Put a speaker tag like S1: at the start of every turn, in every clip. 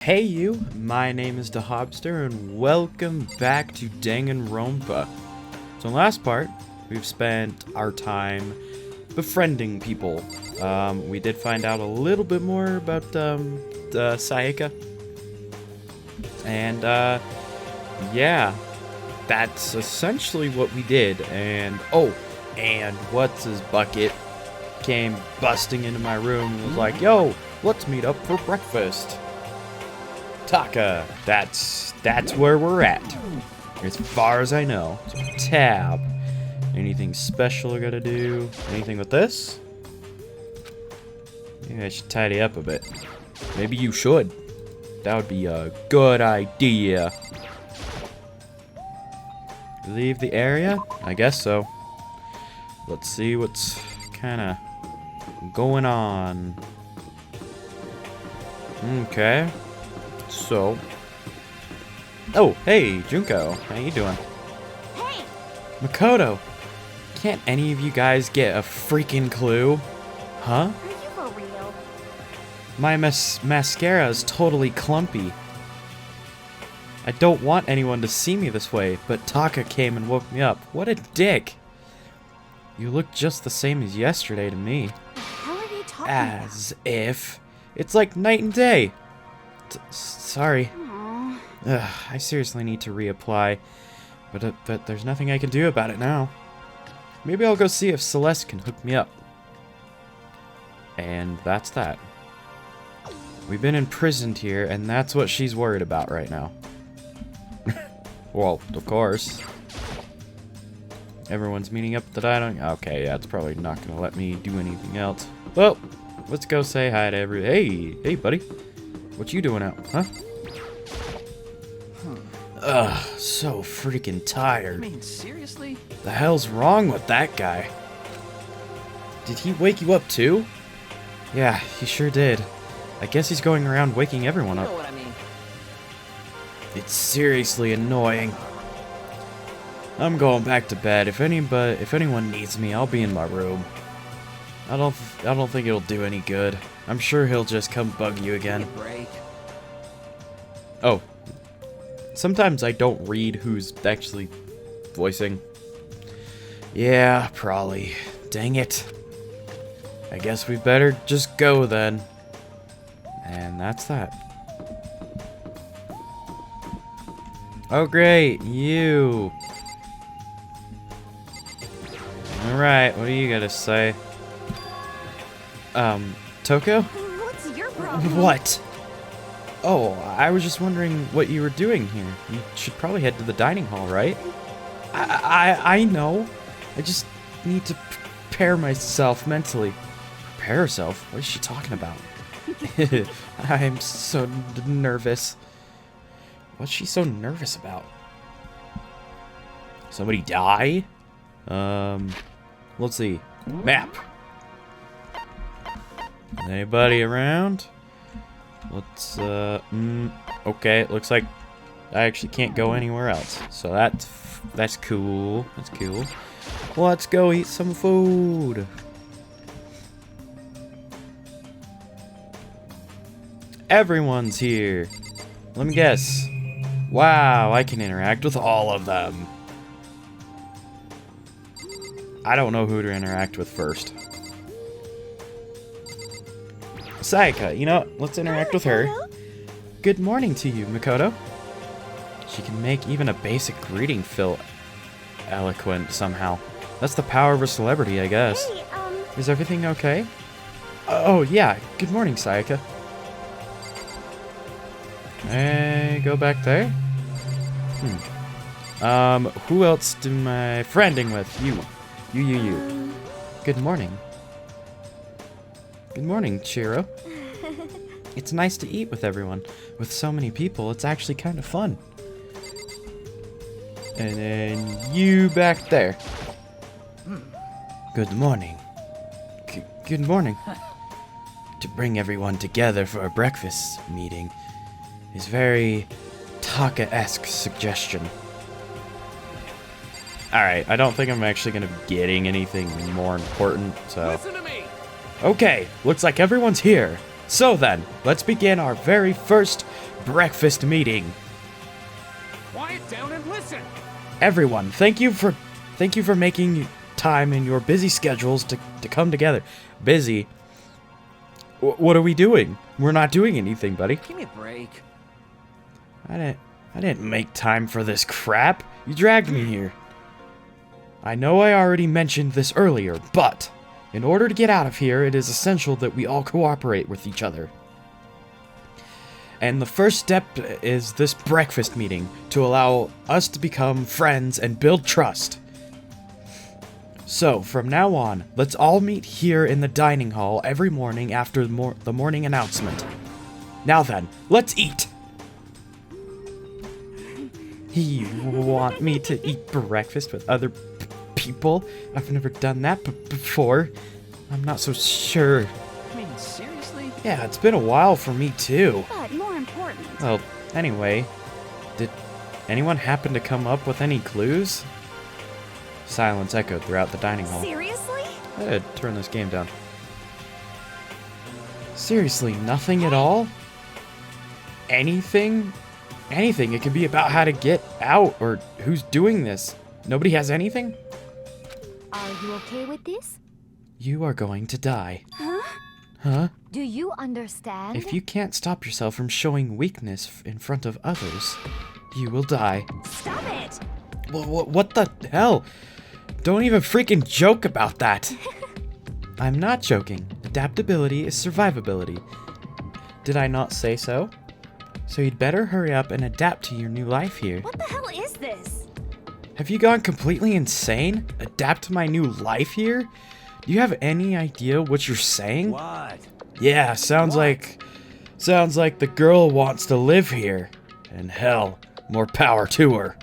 S1: Hey you, my name is the Hobster and welcome back to Danganronpa. So in the last part, we've spent our time befriending people. We did find out a little bit more about Sayaka. And yeah, that's essentially what we did. And and what's his bucket came busting into my room and was like, yo, let's meet up for breakfast. Taka, that's where we're at, as far as I know. So tab. Anything special I gotta do? Anything with this? Maybe I should tidy up a bit. Maybe you should. That would be a good idea. Leave the area? I guess so. Let's see what's kinda going on. Okay. So, oh, hey, Junko, how you doing?
S2: Hey!
S1: Makoto, can't any of you guys get a freaking clue? Huh?
S2: Are you for real?
S1: My mascara is totally clumpy. I don't want anyone to see me this way, but Taka came and woke me up. What a dick! You look just the same as yesterday to me.
S2: What the hell are you talking
S1: As if it's like night and day. Sorry.
S2: about?
S1: Ugh, I seriously need to reapply, but there's nothing I can do about it now. Maybe I'll go see if Celeste can hook me up. And that's that. We've been imprisoned here, and that's what she's worried about right now. Well, of course. Everyone's meeting up that I don't... Okay, yeah, it's probably not going to let me do anything else. Well, let's go say hi to Hey, buddy. What you doing out, huh? Ugh, so freaking tired.
S3: I mean, seriously?
S1: The hell's wrong with that guy? Did he wake you up too? Yeah, he sure did. I guess he's going around waking everyone
S3: You know
S1: up.
S3: what I mean.
S1: It's seriously annoying. I'm going back to bed. If anyone needs me, I'll be in my room. I don't think it'll do any good. I'm sure he'll just come bug you again.
S3: Take a break.
S1: Oh. Sometimes I don't read who's actually voicing. Yeah, probably. Dang it. I guess we better just go then. And that's that. Oh great, you. Alright, what do you gotta say? Toko?
S2: What's your problem?
S1: What? Oh, I was just wondering what you were doing here. You should probably head to the dining hall, right? I know. I just need to prepare myself mentally. Prepare herself? What is she talking about? I'm so nervous. What's she so nervous about? Somebody die? Let's see. Map. Anybody around? Let's, okay, it looks like I actually can't go anywhere else. So that's cool. That's cool. Let's go eat some food. Everyone's here. Let me guess. Wow, I can interact with all of them. I don't know who to interact with first. Sayaka, you know what? Let's interact with her. Good morning to you, Makoto. She can make even a basic greeting feel eloquent somehow. That's the power of a celebrity, I guess.
S2: Hey,
S1: Is everything okay? Oh, yeah. Good morning, Sayaka. Hey, go back there. Who else am I friending with? You. Good morning. Good morning, Chiro. It's nice to eat with everyone. With so many people, it's actually kind of fun. And then you back there. Good morning. Good morning. To bring everyone together for a breakfast meeting is very Taka-esque suggestion. Alright, I don't think I'm actually going to be getting anything more important, so...
S3: Listen to me.
S1: Okay, looks like everyone's here. So then, let's begin our very first breakfast meeting.
S3: Quiet down and listen.
S1: Everyone, thank you for making time in your busy schedules to come together. Busy? What are we doing? We're not doing anything, buddy.
S3: Give me a break.
S1: I didn't make time for this crap. You dragged me here. I know I already mentioned this earlier, but in order to get out of here, it is essential that we all cooperate with each other. And the first step is this breakfast meeting to allow us to become friends and build trust. So, from now on, let's all meet here in the dining hall every morning after the morning announcement. Now then, let's eat! You want me to eat breakfast with other people? I've never done that before. I'm not so sure.
S3: I mean, seriously?
S1: Yeah, it's been a while for me too.
S2: But more important.
S1: Well, anyway, did anyone happen to come up with any clues? Silence echoed throughout the dining hall.
S2: Seriously?
S1: I had to turn this game down. Seriously, nothing at all? Anything? Anything. It could be about how to get out or who's doing this. Nobody has anything?
S2: Are you okay with this?
S1: You are going to die.
S2: Huh?
S1: Huh?
S2: Do you understand?
S1: If you can't stop yourself from showing weakness in front of others, you will die.
S2: Stop it!
S1: What the hell? Don't even freaking joke about that. I'm not joking. Adaptability is survivability. Did I not say so? So you'd better hurry up and adapt to your new life here.
S2: What the hell is this?
S1: Have you gone completely insane? Adapt to my new life here? Do you have any idea what you're saying?
S3: What?
S1: Yeah, sounds like the girl wants to live here. And hell, more power to her.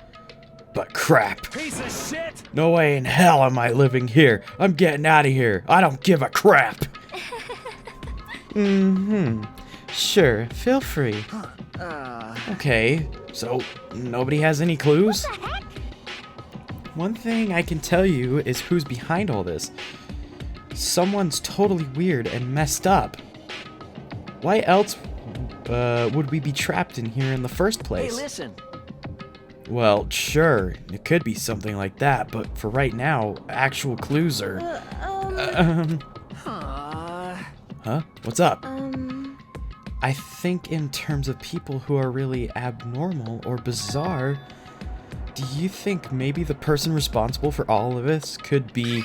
S1: But crap.
S3: Piece of shit!
S1: No way in hell am I living here. I'm getting out of here. I don't give a crap. Sure, feel free. Okay, so nobody has any clues?
S2: What the heck?
S1: One thing I can tell you is who's behind all this. Someone's totally weird and messed up. Why else would we be trapped in here in the first place?
S3: Hey, listen.
S1: Well, sure, it could be something like that, but for right now, actual clues are... Huh? What's up? I think in terms of people who are really abnormal or bizarre, do you think maybe the person responsible for all of this could be...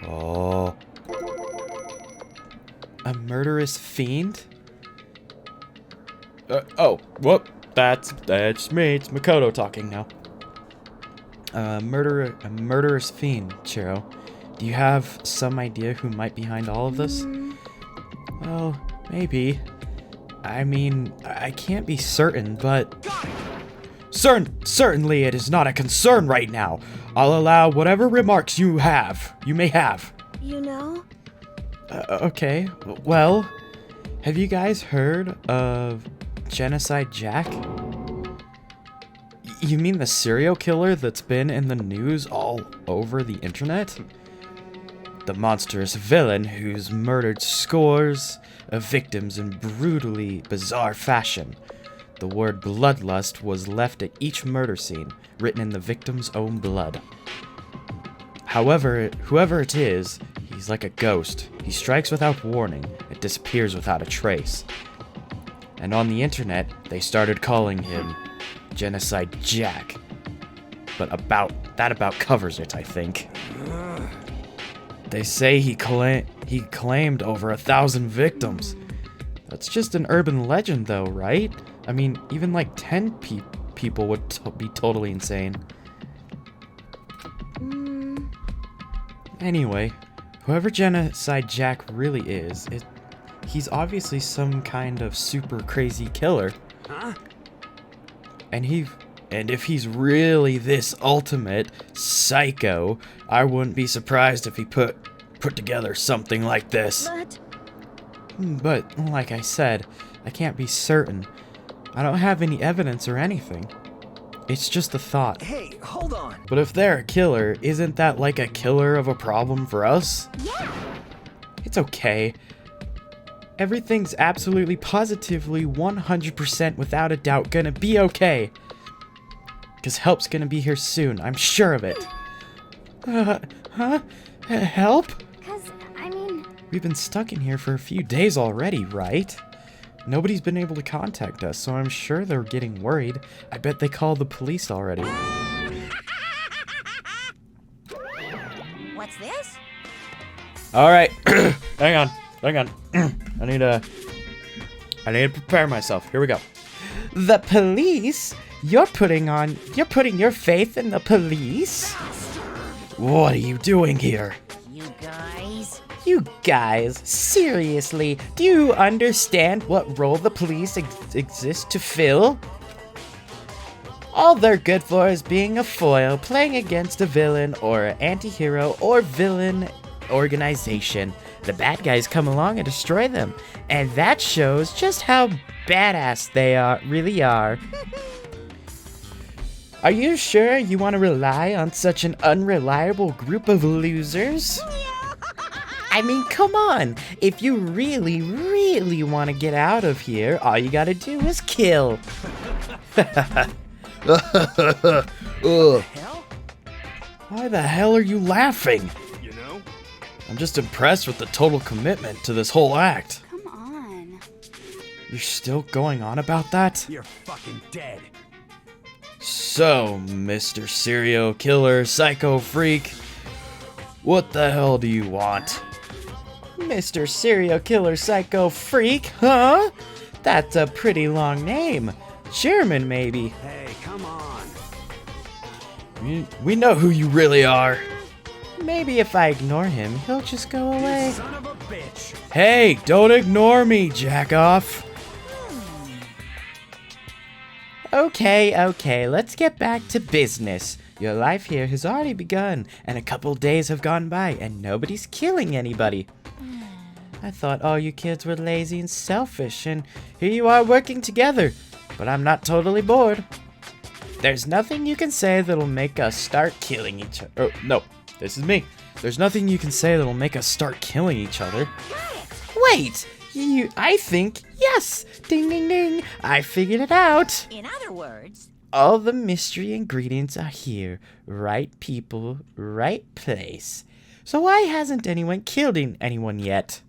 S1: Oh... a murderous fiend? Oh, whoop. That's me. It's Makoto talking now. A murderous fiend, Chiro. Do you have some idea who might be behind all of this? Well, maybe. I mean, I can't be certain, but... Certainly it is not a concern right now. I'll allow whatever remarks you may have.
S2: You know?
S1: Okay, well, have you guys heard of Genocide Jack? You mean the serial killer that's been in the news all over the internet? The monstrous villain who's murdered scores of victims in brutally bizarre fashion. The word bloodlust was left at each murder scene, written in the victim's own blood. However, whoever it is, he's like a ghost. He strikes without warning, and disappears without a trace. And on the internet, they started calling him Genocide Jack. But that about covers it, I think. They say he claimed over 1,000 victims. That's just an urban legend though, right? I mean, even like 10 people would be totally insane. Anyway, whoever Genocide Jack really is, he's obviously some kind of super crazy killer.
S3: Huh?
S1: And if he's really this ultimate psycho, I wouldn't be surprised if he put together something like this. But like I said, I can't be certain. I don't have any evidence or anything. It's just a thought.
S3: Hey, hold on.
S1: But if they're a killer, isn't that like a killer of a problem for us?
S2: Yeah.
S1: It's okay. Everything's absolutely, positively, 100% without a doubt gonna be okay. Because help's gonna be here soon, I'm sure of it. Huh? Help?
S2: Cause, I mean,
S1: We've been stuck in here for a few days already, right? Nobody's been able to contact us, so I'm sure they're getting worried. I bet they called the police already.
S2: what's this?
S1: Alright, hang on. I need to prepare myself. Here we go. The police? You're putting your faith in the police? What are you doing here? You guys, seriously, do you understand what role the police exist to fill? All they're good for is being a foil, playing against a villain or an anti-hero or villain organization. The bad guys come along and destroy them, and that shows just how badass they really are. Are you sure you want to rely on such an unreliable group of losers? I mean, come on. If you really, really want to get out of here, all you gotta do is kill. Ugh. Why the hell are you laughing?
S3: You know?
S1: I'm just impressed with the total commitment to this whole act.
S2: Come on.
S1: You're still going on about that?
S3: You're fucking dead.
S1: So, Mr. Serial Killer Psycho Freak, what the hell do you want? Mr. Serial Killer Psycho Freak, huh? That's a pretty long name. German, maybe.
S3: Hey, come on.
S1: We know who you really are. Maybe if I ignore him, he'll just go away.
S3: You son of a bitch.
S1: Hey, don't ignore me, jack-off. Okay, let's get back to business. Your life here has already begun, and a couple days have gone by, and nobody's killing anybody. I thought all you kids were lazy and selfish, and here you are working together. But I'm not totally bored. There's nothing you can say that'll make us start killing each other. Oh, no, this is me. There's nothing you can say that'll make us start killing each other. Wait, I think, yes, ding ding ding, I figured it out.
S2: In other words,
S1: All the mystery ingredients are here. Right people, right place. So why hasn't anyone killed anyone yet?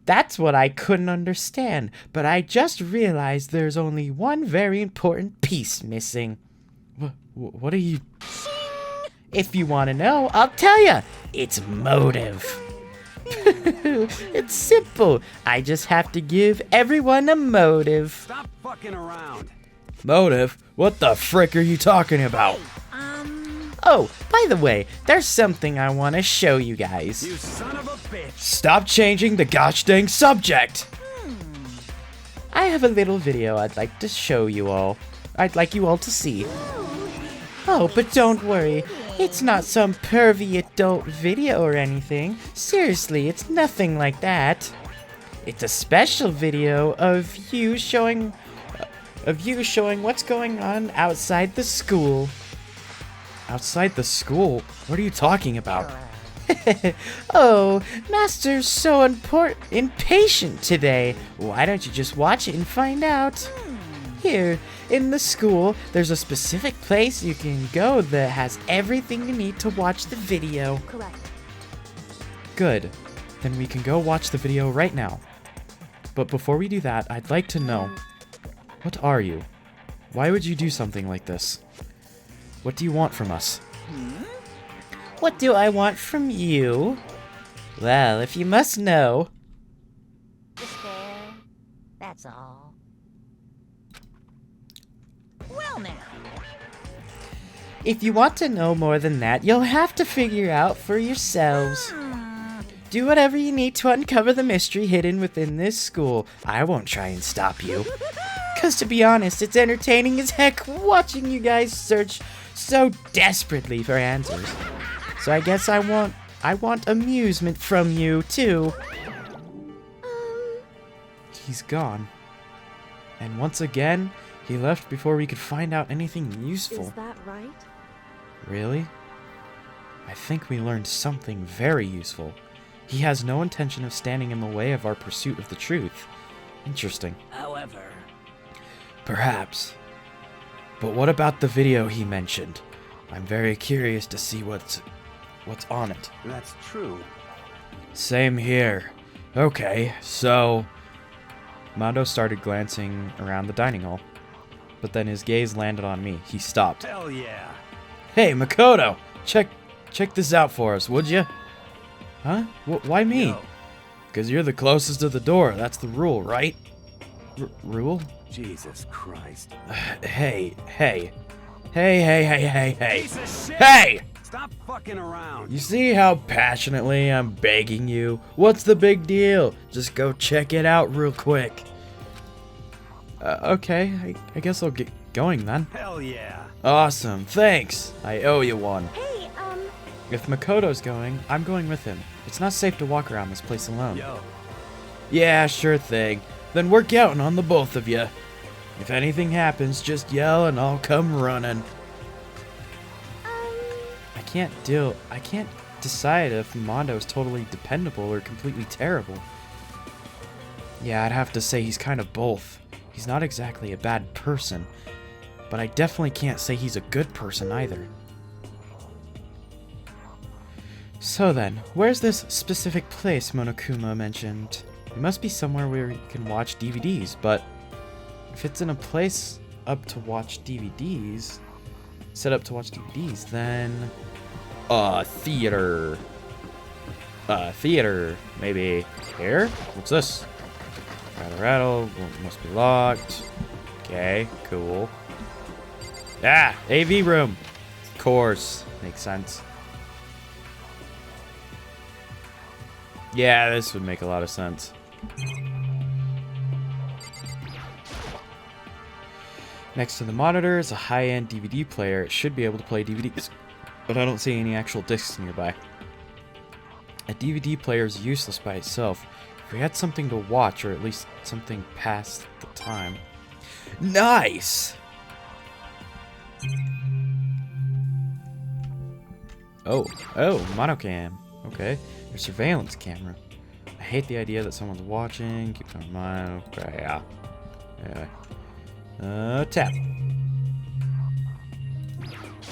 S1: That's what I couldn't understand, but I just realized there's only one very important piece missing. What are you... If you want to know, I'll tell ya. It's motive. It's simple. I just have to give everyone a motive.
S3: Stop fucking around.
S1: Motive? What the frick are you talking about? Oh, by the way, there's something I want to show you guys.
S3: You son of a bitch.
S1: Stop changing the gosh dang subject. I have a little video I'd like to show you all. I'd like you all to see. Oh, but don't worry. It's not some pervy adult video or anything. Seriously, it's nothing like that. It's a special video of you showing what's going on outside the school. Outside the school? What are you talking about? Oh, Master's so impatient today. Why don't you just watch it and find out? Here, in the school, there's a specific place you can go that has everything you need to watch the video.
S2: correct.
S1: Good. Then we can go watch the video right now. But before we do that, I'd like to know, what are you? Why would you do something like this? What do you want from us? What do I want from you? Well, if you must know...
S2: Despair. That's all. Well now.
S1: If you want to know more than that, you'll have to figure out for yourselves. Do whatever you need to uncover the mystery hidden within this school. I won't try and stop you. Cause to be honest, it's entertaining as heck watching you guys search so desperately for answers. So I guess I want amusement from you too. He's gone. And once again, he left before we could find out anything useful.
S2: Is that right?
S1: Really? I think we learned something very useful. He has no intention of standing in the way of our pursuit of the truth. Interesting.
S3: However,
S1: Perhaps. But what about the video he mentioned? I'm very curious to see what's on it.
S3: that's true.
S1: Same here. Okay, so... Mondo started glancing around the dining hall, but then his gaze landed on me. He stopped.
S3: Hell yeah.
S1: Hey, Makoto! Check this out for us, would you? Huh? Why me?
S3: Yo,
S1: Because you're the closest to the door. That's the rule, right? Rule?
S3: Jesus Christ.
S1: Hey. Hey!
S3: Piece of shit!
S1: Hey!
S3: Stop fucking around.
S1: You see how passionately I'm begging you? What's the big deal? Just go check it out real quick. Okay, I guess I'll get going then.
S3: Hell yeah.
S1: Awesome, thanks. I owe you one.
S2: Hey,
S1: If Makoto's going, I'm going with him. It's not safe to walk around this place alone.
S3: Yo,
S1: Yeah, sure thing. Then we're counting on the both of you. If anything happens, just yell and I'll come running. I can't decide if Mondo is totally dependable or completely terrible. Yeah, I'd have to say he's kind of both. He's not exactly a bad person, but I definitely can't say he's a good person either. So then, where's this specific place Monokuma mentioned? It must be somewhere where you can watch DVDs, but if it's in a place set up to watch DVDs, then theater. Theater, maybe here? What's this? Rattle, must be locked. Okay, cool. Ah, AV room. Of course, makes sense. Yeah, this would make a lot of sense. Next to the monitor is a high-end DVD player. It should be able to play DVDs, but I don't see any actual discs nearby. A DVD player is useless by itself. If we had something to watch, or at least something past the time. Nice! Oh, monocam. Okay, your surveillance camera. I hate the idea that someone's watching. Keep in mind. Okay, yeah. Anyway. Tap.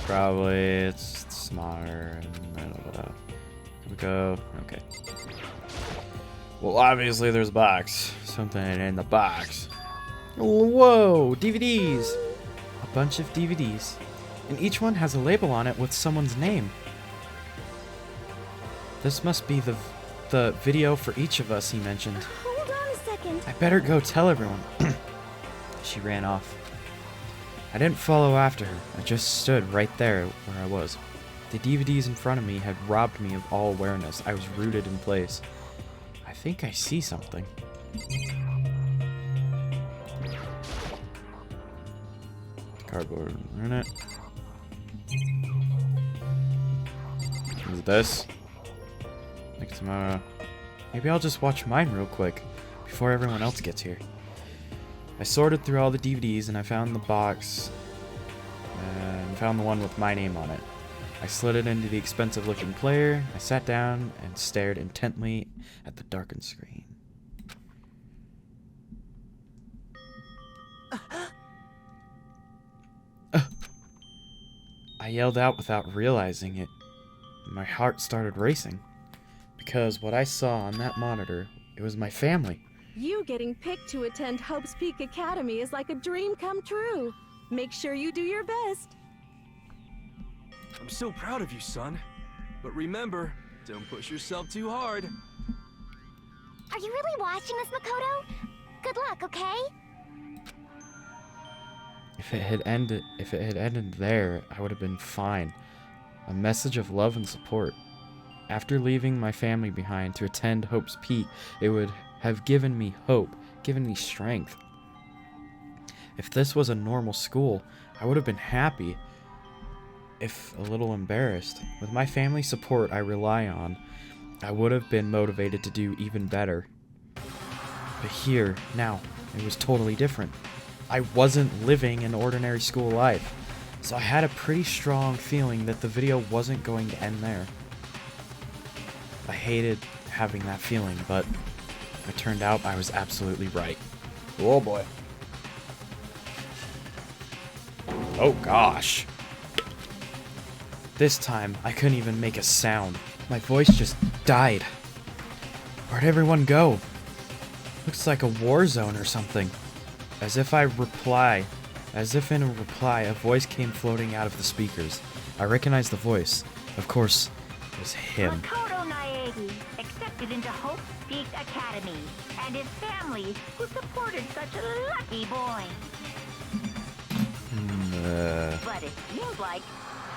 S1: Probably it's smaller. Here we go. Okay. Well, obviously there's a box. Something in the box. Whoa! DVDs! A bunch of DVDs. And each one has a label on it with someone's name. This must be the video for each of us, he mentioned.
S2: hold on a second.
S1: I better go tell everyone. She ran off. I didn't follow after her. I just stood right there where I was. The DVDs in front of me had robbed me of all awareness. I was rooted in place. I think I see something. Cardboard in it. Is it this? Next tomorrow. Maybe I'll just watch mine real quick before everyone else gets here. I sorted through all the DVDs and I found the box and found the one with my name on it. I slid it into the expensive looking player. I sat down and stared intently at the darkened screen. I yelled out without realizing it. My heart started racing because what I saw on that monitor, it was my family.
S4: You getting picked to attend Hope's Peak Academy is like a dream come true. Make sure you do your best.
S5: I'm so proud of you, son. But remember, don't push yourself too hard.
S2: Are you really watching us, Makoto? Good luck, okay?
S1: If it had ended there, I would have been fine. A message of love and support. After leaving my family behind to attend Hope's Peak, it would have given me hope, given me strength. If this was a normal school, I would have been happy, if a little embarrassed. With my family support I rely on, I would have been motivated to do even better. But here, now, it was totally different. I wasn't living an ordinary school life, so I had a pretty strong feeling that the video wasn't going to end there. I hated having that feeling, but it turned out I was absolutely right. Oh boy. Oh gosh. This time, I couldn't even make a sound. My voice just died. Where'd everyone go? Looks like a war zone or something. As if in a reply, a voice came floating out of the speakers. I recognized the voice. Of course, it was him.
S2: Makoto Naegi accepted into Hope Peak Academy, and his family, who supported such a lucky boy. But it seems like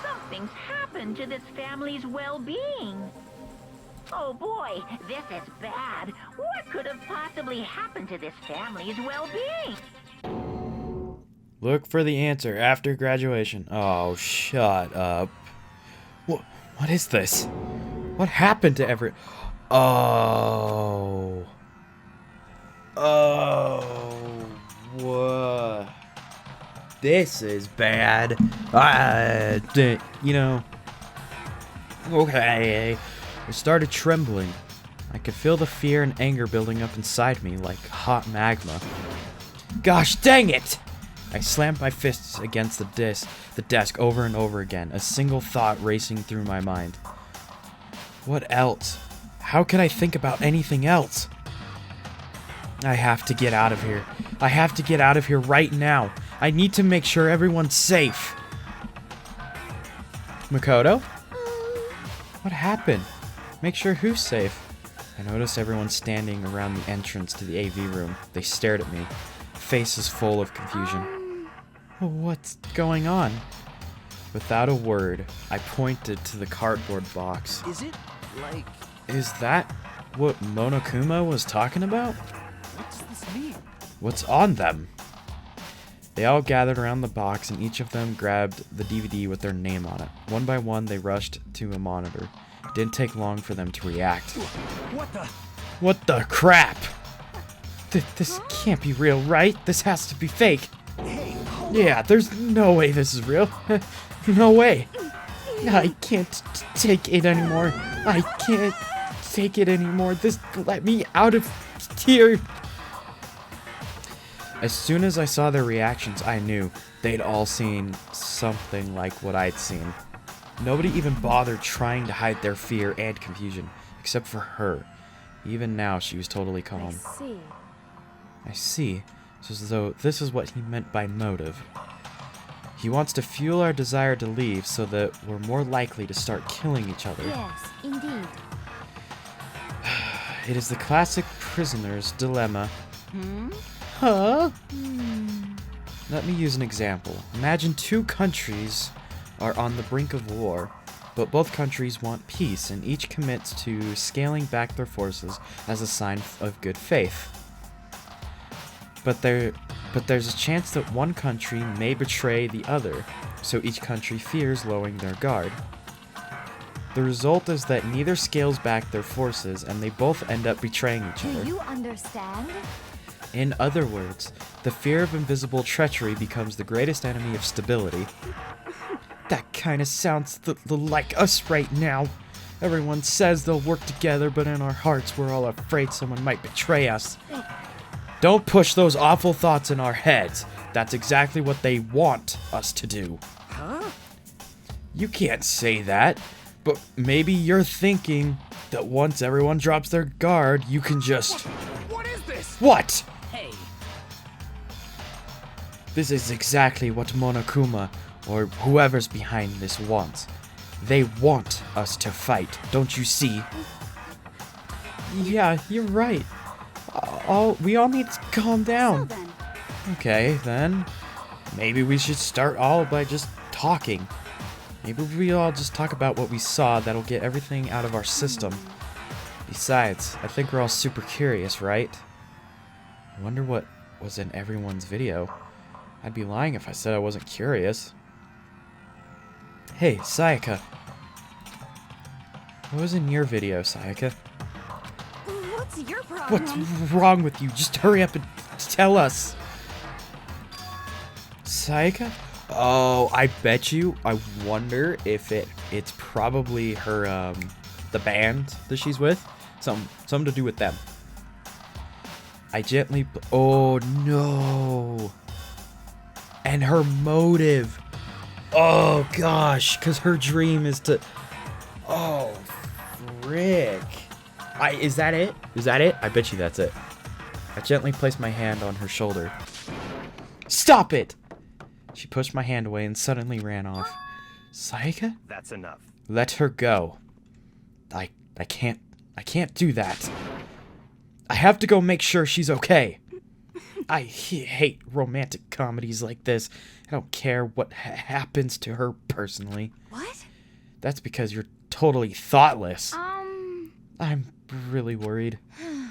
S2: something's happened to this family's well-being. Oh boy, this is bad. What could have possibly happened to this family's well-being?
S1: Look for the answer after graduation. Oh, shut up. What is this? What happened to every... Oh. What? This is bad. You know... Okay. I started trembling. I could feel the fear and anger building up inside me like hot magma. Gosh dang it! I slammed my fists against the desk over and over again, a single thought racing through my mind. What else? How could I think about anything else? I have to get out of here. I have to get out of here right now. I need to make sure everyone's safe. Makoto? What happened? Make sure who's safe? I noticed everyone standing around the entrance to the AV room. They stared at me, faces full of confusion. What's going on? Without a word, I pointed to the cardboard box.
S5: Is it, like...
S1: Is that what Monokuma was talking about?
S5: What's this mean?
S1: What's on them? They all gathered around the box and each of them grabbed the DVD with their name on it. One by one, they rushed to a monitor. It didn't take long for them to react. What the crap? This can't be real, right? This has to be fake. Yeah, there's no way this is real. No way. I can't take it anymore. I can't take it anymore. This let me out of here. As soon as I saw their reactions, I knew they'd all seen something like what I'd seen. Nobody even bothered trying to hide their fear and confusion, except for her. Even now, she was totally calm. I see. It's as though this is what he meant by motive. He wants to fuel our desire to leave so that we're more likely to start killing each other.
S2: Yes, indeed.
S1: It is the classic prisoner's dilemma. Huh? Let me use an example. Imagine two countries are on the brink of war, but both countries want peace, and each commits to scaling back their forces as a sign of good faith. But there's a chance that one country may betray the other, so each country fears lowering their guard. The result is that neither scales back their forces, and they both end up betraying each other.
S2: Do you understand?
S1: In other words, the fear of invisible treachery becomes the greatest enemy of stability. That kinda sounds like us right now. Everyone says they'll work together, but in our hearts we're all afraid someone might betray us. Don't push those awful thoughts in our heads. That's exactly what they want us to do.
S5: Huh?
S1: You can't say that, but maybe you're thinking that once everyone drops their guard, you can just...
S5: What is this?
S1: What?
S5: Hey.
S1: This is exactly what Monokuma, or whoever's behind this, wants. They want us to fight, don't you see? Yeah, you're right. We all need to calm down.
S2: So then,
S1: Okay, then. Maybe we should start all by just talking. Maybe we all just talk about what we saw. That'll get everything out of our system. Besides, I think we're all super curious, right? I wonder what was in everyone's video. I'd be lying if I said I wasn't curious. Hey, Sayaka. What was in your video, Sayaka?
S2: what's your problem?
S1: What's wrong with you? Just hurry up and tell us. Sayaka? Oh, I bet you. I wonder if it's probably her, the band that she's with. Something to do with them. I gently... Oh, no. And her motive. Oh, gosh. Because her dream is to... Oh, frick. Is that it? Is that it? I bet you that's it. I gently placed my hand on her shoulder. Stop it! She pushed my hand away and suddenly ran off. Sayaka?
S3: That's enough.
S1: Let her go. I can't do that. I have to go make sure she's okay. I hate romantic comedies like this. I don't care what happens to her personally.
S4: What?
S1: That's because you're totally thoughtless. I'm really worried.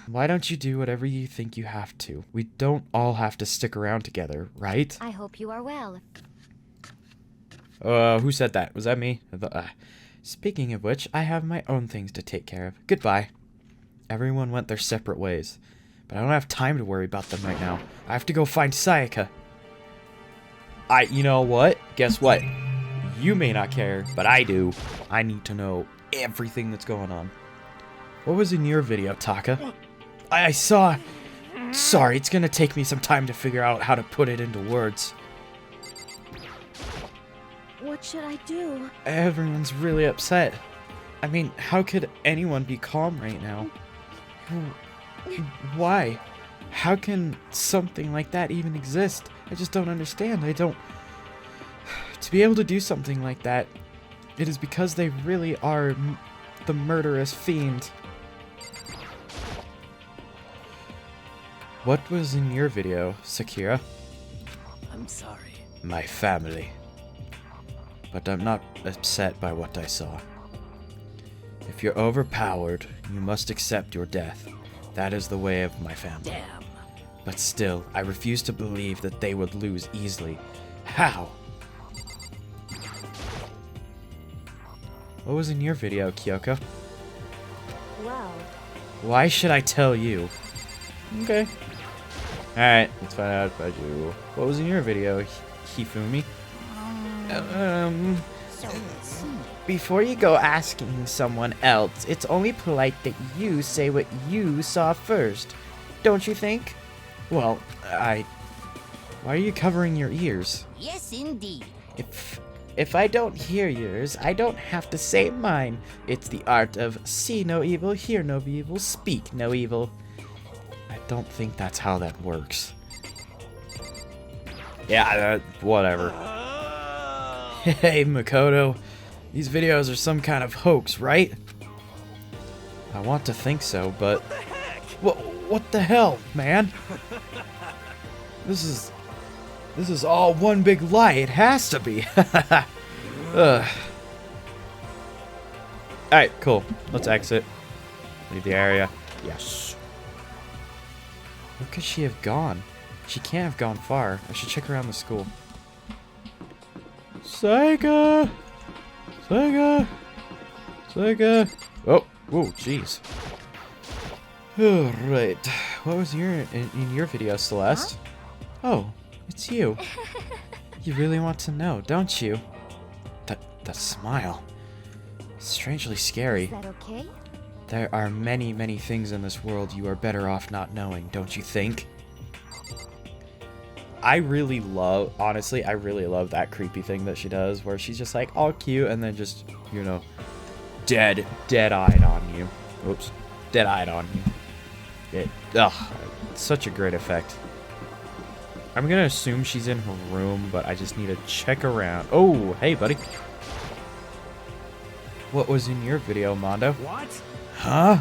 S1: Why don't you do whatever you think you have to? We don't all have to stick around together, right?
S6: I hope you are well.
S1: Who said that? Was that me? Speaking of which, I have my own things to take care of. Goodbye. Everyone went their separate ways. But I don't have time to worry about them right now. I have to go find Sayaka. You know what? Guess what? You may not care, but I do. I need to know everything that's going on. What was in your video, Taka? I saw... Sorry, it's gonna take me some time to figure out how to put it into words.
S4: What should I do?
S1: Everyone's really upset. I mean, how could anyone be calm right now? Why? How can something like that even exist? I just don't understand. I don't... To be able to do something like that, it is because they really are the murderous fiend. What was in your video, Sakura?
S7: I'm sorry.
S1: My family. But I'm not upset by what I saw. If you're overpowered, you must accept your death. That is the way of my family.
S7: Damn.
S1: But still, I refuse to believe that they would lose easily. How? What was in your video, Kyoko?
S6: Well,
S1: Why should I tell you? Okay. Alright, let's find out if I do. What was in your video, Hifumi?
S6: so let's see.
S1: Before you go asking someone else, it's only polite that you say what you saw first. Don't you think? Well, Why are you covering your ears?
S6: Yes, indeed.
S1: If I don't hear yours, I don't have to say mine. It's the art of see no evil, hear no evil, speak no evil. I don't think that's how that works. Yeah, whatever. Hey, Makoto. These videos are some kind of hoax, right? I want to think so, but... What the hell, man? This is all one big lie. It has to be. Alright, cool. Let's exit. Leave the area. Yes. Where could she have gone? She can't have gone far. I should check around the school. Sayaka! Sayaka! Sayaka! Oh, whoa, jeez. Alright. What was in your video, Celeste? Huh? Oh, it's you. You really want to know, don't you? That smile. Strangely scary.
S6: Is that okay?
S1: There are many, many things in this world you are better off not knowing, don't you think? Honestly, I really love that creepy thing that she does, where she's just like all cute and then just, you know, dead-eyed on you. Oops. Dead-eyed on you. Such a great effect. I'm gonna assume she's in her room, but I just need to check around. Oh, hey, buddy. What was in your video, Mondo?
S3: What?
S1: Huh?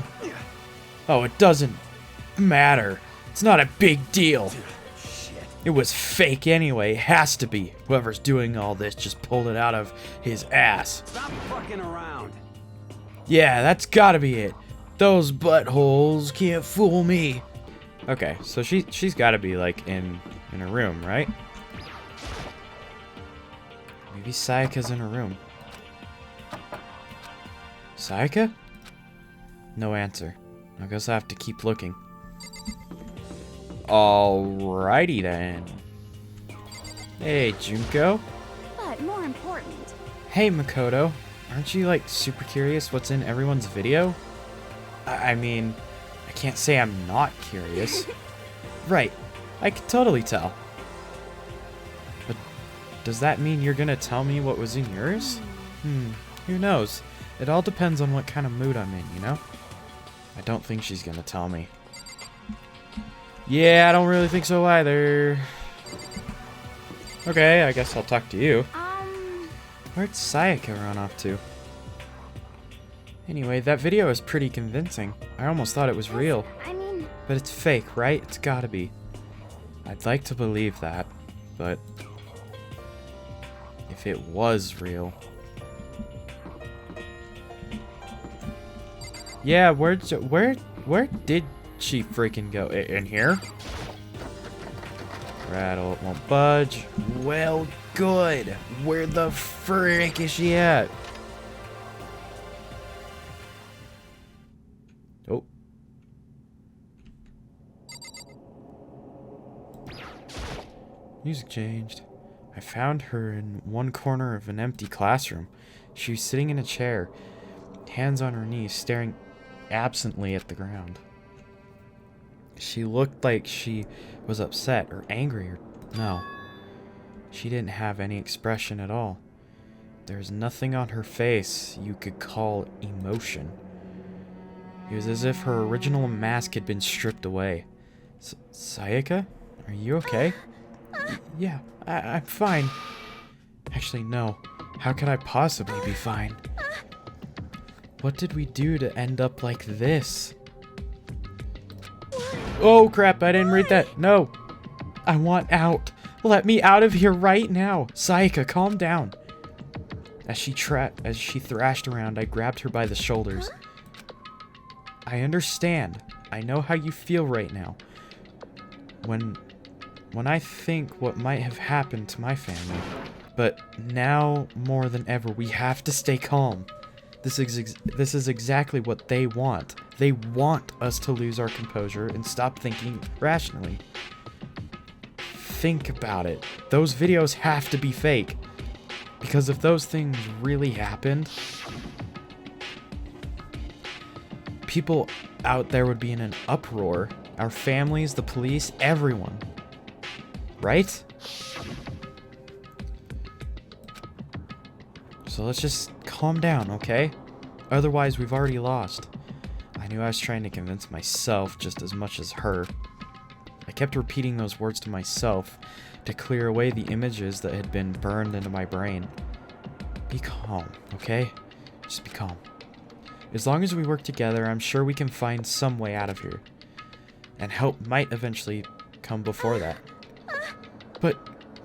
S1: Oh, it doesn't matter. It's not a big deal.
S3: Shit.
S1: It was fake anyway. It has to be. Whoever's doing all this just pulled it out of his ass.
S3: Stop fucking around.
S1: Yeah, that's gotta be it. Those buttholes can't fool me. Okay, so she's gotta be like in her room, right? Maybe Sayaka's in her room. Sayaka? No answer. I guess I have to keep looking. Alrighty then. Hey, Junko.
S6: But more important,
S1: Hey, Makoto. Aren't you, like, super curious what's in everyone's video? I mean, I can't say I'm not curious. Right, I could totally tell. But does that mean you're gonna tell me what was in yours? Who knows? It all depends on what kind of mood I'm in, you know? I don't think she's gonna tell me. Yeah, I don't really think so either. Okay, I guess I'll talk to you. Where'd Sayaka run off to? Anyway, that video is pretty convincing. I almost thought it was real.
S6: I mean...
S1: But it's fake, right? It's gotta be. I'd like to believe that, but... if it was real... Yeah, where did she freaking go? In here? Rattle, it won't budge. Well, good. Where the frick is she at? Oh. Music changed. I found her in one corner of an empty classroom. She was sitting in a chair, hands on her knees, staring absently at the ground. She looked like she was upset or angry or... no. She didn't have any expression at all. There's nothing on her face you could call emotion. It was as if her original mask had been stripped away. Sayaka? Are you okay? Yeah, I'm fine. Actually, no. How could I possibly be fine? What did we do to end up like this? Oh crap, I didn't read that. No. I want out. Let me out of here right now. Sayaka, calm down. As she thrashed around, I grabbed her by the shoulders. I understand. I know how you feel right now. When I think what might have happened to my family. But now, more than ever, we have to stay calm. This is exactly what they want. They want us to lose our composure and stop thinking rationally. Think about it. Those videos have to be fake. Because if those things really happened, people out there would be in an uproar. Our families, the police, everyone. Right? So let's just calm down, okay? Otherwise, we've already lost. I knew I was trying to convince myself just as much as her. I kept repeating those words to myself to clear away the images that had been burned into my brain. Be calm, okay? Just be calm. As long as we work together, I'm sure we can find some way out of here. And help might eventually come before that. But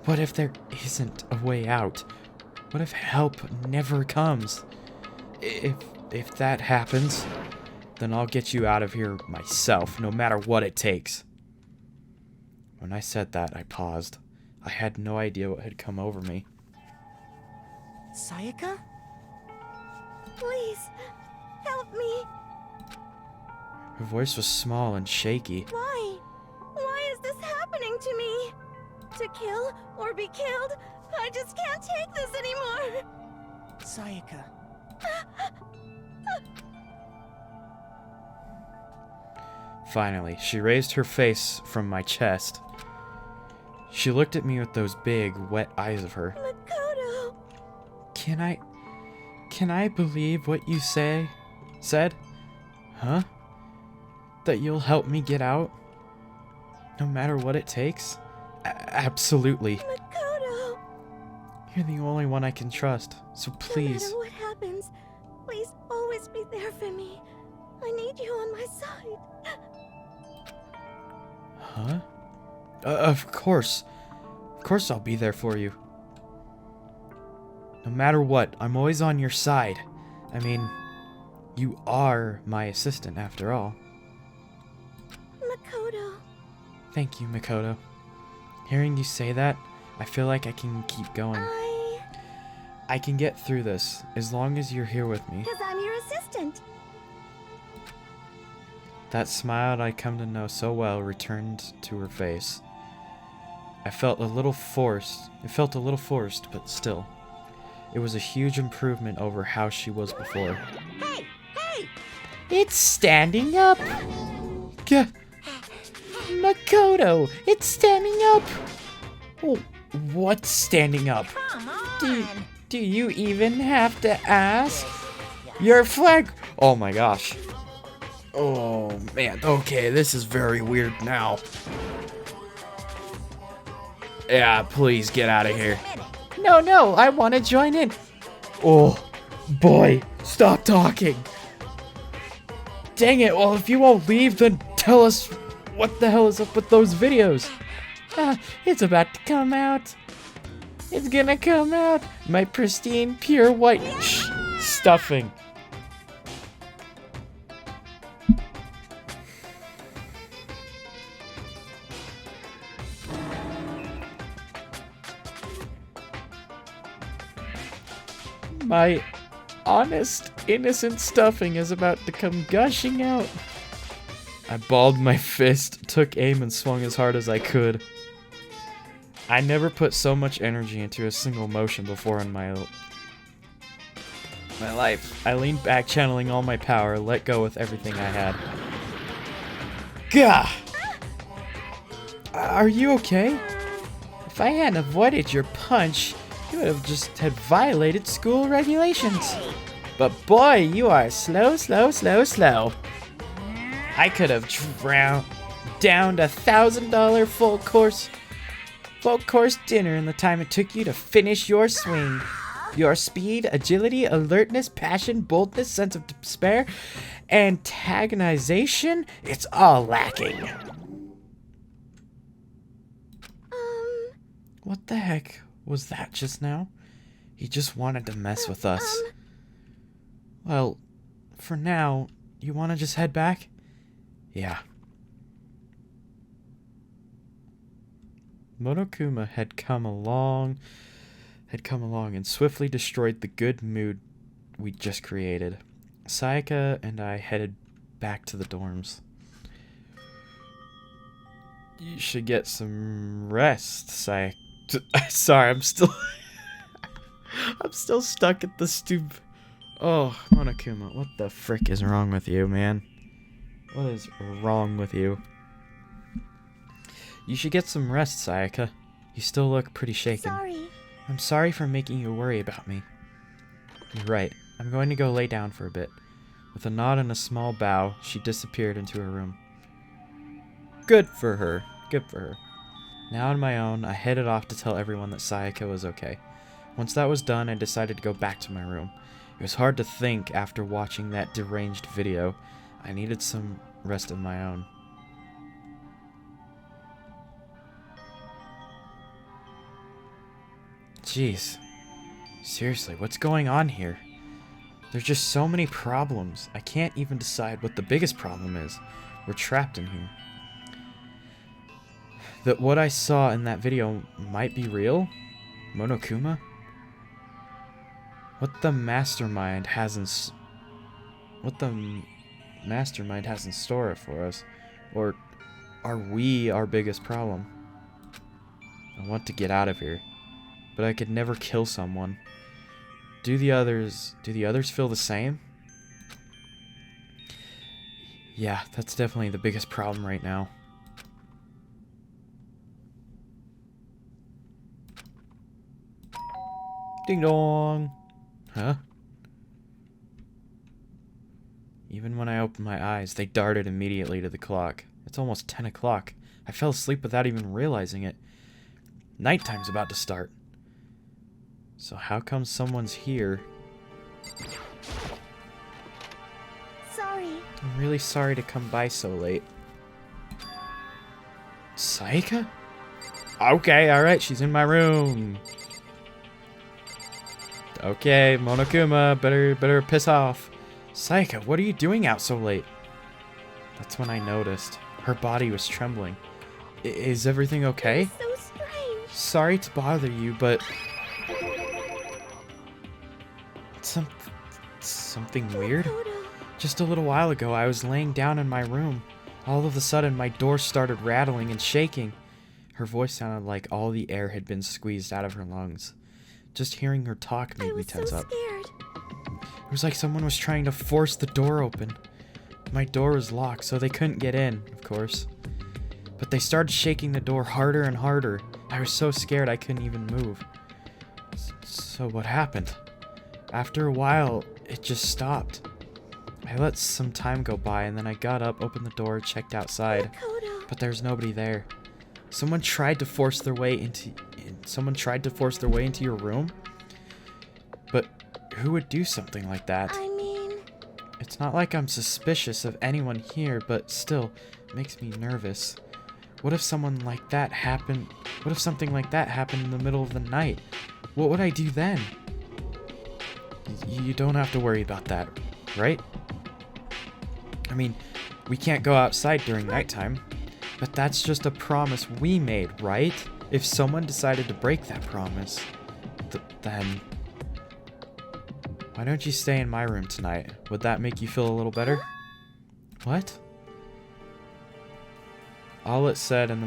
S1: what if there isn't a way out? What if help never comes? If that happens, then I'll get you out of here myself, no matter what it takes. When I said that, I paused. I had no idea what had come over me.
S6: Sayaka?
S4: Please, help me.
S1: Her voice was small and shaky.
S4: Why? Why is this happening to me? To kill or be killed? I just can't take this anymore.
S6: Sayaka.
S1: Finally, she raised her face from my chest. She looked at me with those big, wet eyes of her.
S4: Makoto.
S1: Can I believe what you said? Huh? That you'll help me get out? No matter what it takes? Absolutely.
S4: Makoto.
S1: You're the only one I can trust, so please.
S4: No matter what happens, please always be there for me. I need you on my side.
S1: Huh? Of course. Of course I'll be there for you. No matter what, I'm always on your side. I mean, you are my assistant after all.
S4: Makoto.
S1: Thank you, Makoto. Hearing you say that, I feel like I can keep going. I can get through this, as long as you're here with me.
S4: Because I'm your assistant.
S1: That smile I'd come to know so well returned to her face. It felt a little forced, but still. It was a huge improvement over how she was before.
S6: Hey! Hey!
S1: It's standing up. Makoto, it's standing up. Oh, what's standing up?
S2: Come on.
S1: Do you even have to ask? Your flag. Oh my gosh. Oh man. Okay, this is very weird now. Yeah, please get out of here. No, I want to join in. Oh, boy, stop talking. Dang it, well, if you won't leave, then tell us what the hell is up with those videos. It's about to come out. It's gonna come out. My pristine, pure white stuffing. My honest, innocent stuffing is about to come gushing out. I balled my fist, took aim, and swung as hard as I could. I never put so much energy into a single motion before in my life. I leaned back, channeling all my power, let go with everything I had. Gah! Are you okay? If I hadn't avoided your punch, you would have just had violated school regulations. But boy, you are slow. I could have downed $1,000 full course dinner in the time it took you to finish your swing. Your speed, agility, alertness, passion, boldness, sense of despair, antagonization, it's all lacking. What the heck was that just now? He just wanted to mess with us. Well, for now, you want to just head back? Yeah. Monokuma had come along and swiftly destroyed the good mood we just created. Sayaka and I headed back to the dorms. You should get some rest, Sayaka. Sorry, I'm still stuck at the stoop. Oh, Monokuma, what the frick is wrong with you, man? What is wrong with you? You should get some rest, Sayaka. You still look pretty shaken.
S4: Sorry.
S1: I'm sorry for making you worry about me. You're right. I'm going to go lay down for a bit. With a nod and a small bow, she disappeared into her room. Good for her. Good for her. Now on my own, I headed off to tell everyone that Sayaka was okay. Once that was done, I decided to go back to my room. It was hard to think after watching that deranged video. I needed some rest of my own. Jeez. Seriously, what's going on here? There's just so many problems. I can't even decide what the biggest problem is. We're trapped in here. That what I saw in that video might be real? Monokuma? What the mastermind has in store for us? Or are we our biggest problem? I want to get out of here, but I could never kill someone. Do the others feel the same? Yeah, that's definitely the biggest problem right now. Ding dong. Huh? Even when I opened my eyes, they darted immediately to the clock. It's almost 10 o'clock. I fell asleep without even realizing it. Nighttime's about to start. So how come someone's here?
S4: Sorry.
S1: I'm really sorry to come by so late. Sayaka? Okay, alright, she's in my room. Okay, Monokuma, better piss off. Sayaka, what are you doing out so late? That's when I noticed. Her body was trembling. Is everything okay?
S4: So strange.
S1: Sorry to bother you, but... Something weird? Just a little while ago, I was laying down in my room. All of a sudden, my door started rattling and shaking. Her voice sounded like all the air had been squeezed out of her lungs. Just hearing her talk made me tense up.
S4: Scared.
S1: It was like someone was trying to force the door open. my door was locked, so they couldn't get in, of course. But they started shaking the door harder and harder. I was so scared I couldn't even move. So what happened? After a while, it just stopped. I let some time go by, and then I got up, opened the door, checked outside,
S4: Makoto.
S1: but there's nobody there. Someone tried to force their way into your room? But who would do something like that?
S4: I mean,
S1: It's not like I'm suspicious of anyone here, but still, it makes me nervous. What if something like that happened in the middle of the night? What would I do then? You don't have to worry about that, right? I mean, we can't go outside during nighttime, but that's just a promise we made, right? If someone decided to break that promise, then why don't you stay in my room tonight? Would that make you feel a little better? What? All it said in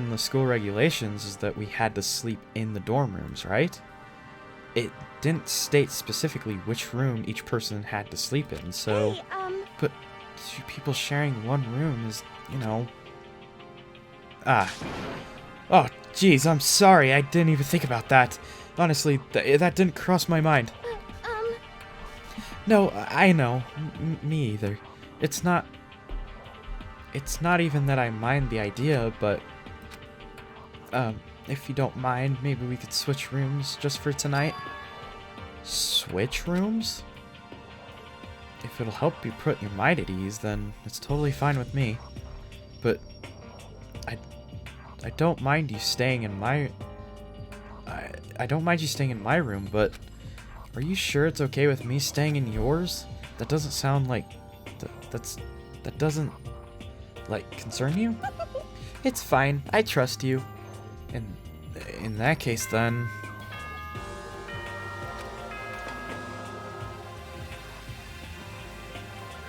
S1: the school regulations is that we had to sleep in the dorm rooms, right? It didn't state specifically which room each person had to sleep in, so...
S4: hey,
S1: But two people sharing one room is, you know... Ah. Oh, jeez, I'm sorry. I didn't even think about that. Honestly, that didn't cross my mind. No, I know. Me either. It's not even that I mind the idea, but... if you don't mind, maybe we could switch rooms just for tonight? Switch rooms? If it'll help you put your mind at ease, then it's totally fine with me. But... I don't mind you staying in my... I don't mind you staying in my room, but... Are you sure it's okay with me staying in yours? That doesn't sound like... That doesn't... like, concern you? It's fine. I trust you. In that case, then...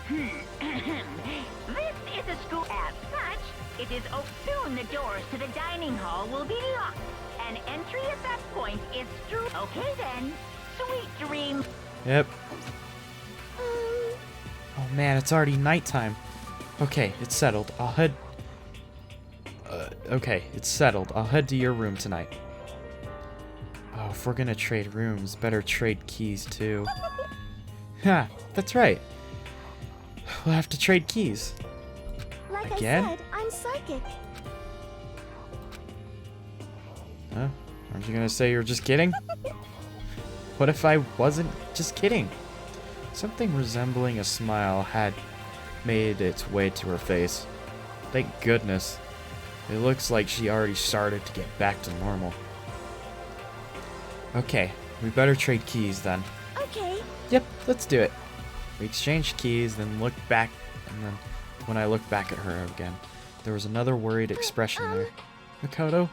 S2: This is a school. As such, it is soon the doors to the dining hall will be locked, and entry at that point is through. Okay then, sweet dreams.
S1: Yep. Oh man, it's already nighttime. Okay, it's settled. I'll head... okay, it's settled. I'll head to your room tonight. Oh, if we're gonna trade rooms, better trade keys too. Ha, that's right. We'll have to trade keys.
S4: like
S1: Again?
S4: I said, I'm psychic.
S1: Huh? Aren't you gonna say you're just kidding? What if I wasn't just kidding? Something resembling a smile had made its way to her face. Thank goodness. It looks like she already started to get back to normal. Okay, we better trade keys then.
S4: Okay.
S1: Yep, let's do it. We exchanged keys, then looked back, and then when I looked back at her again, there was another worried expression there. Makoto,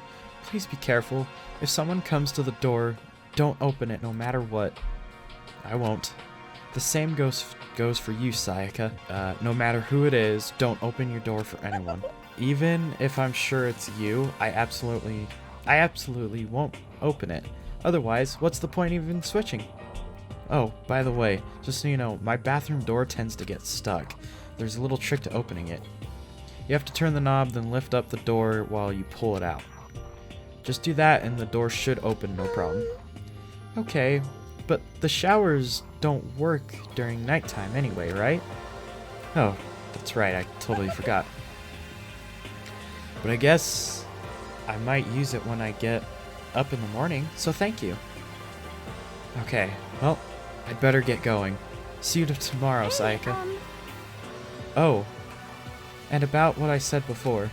S1: please be careful. If someone comes to the door, don't open it no matter what. I won't. The same goes for you, Sayaka. No matter who it is, don't open your door for anyone. Even if I'm sure it's you, I absolutely won't open it. Otherwise, what's the point of even switching? Oh, by the way, just so you know, my bathroom door tends to get stuck. There's a little trick to opening it. You have to turn the knob, then lift up the door while you pull it out. Just do that and the door should open no problem. Okay, but the showers don't work during nighttime anyway, right? Oh, that's right, I totally forgot. But I guess I might use it when I get up in the morning, so thank you. Okay, well, I'd better get going. See you tomorrow, Sayaka. Oh, and about what I said before.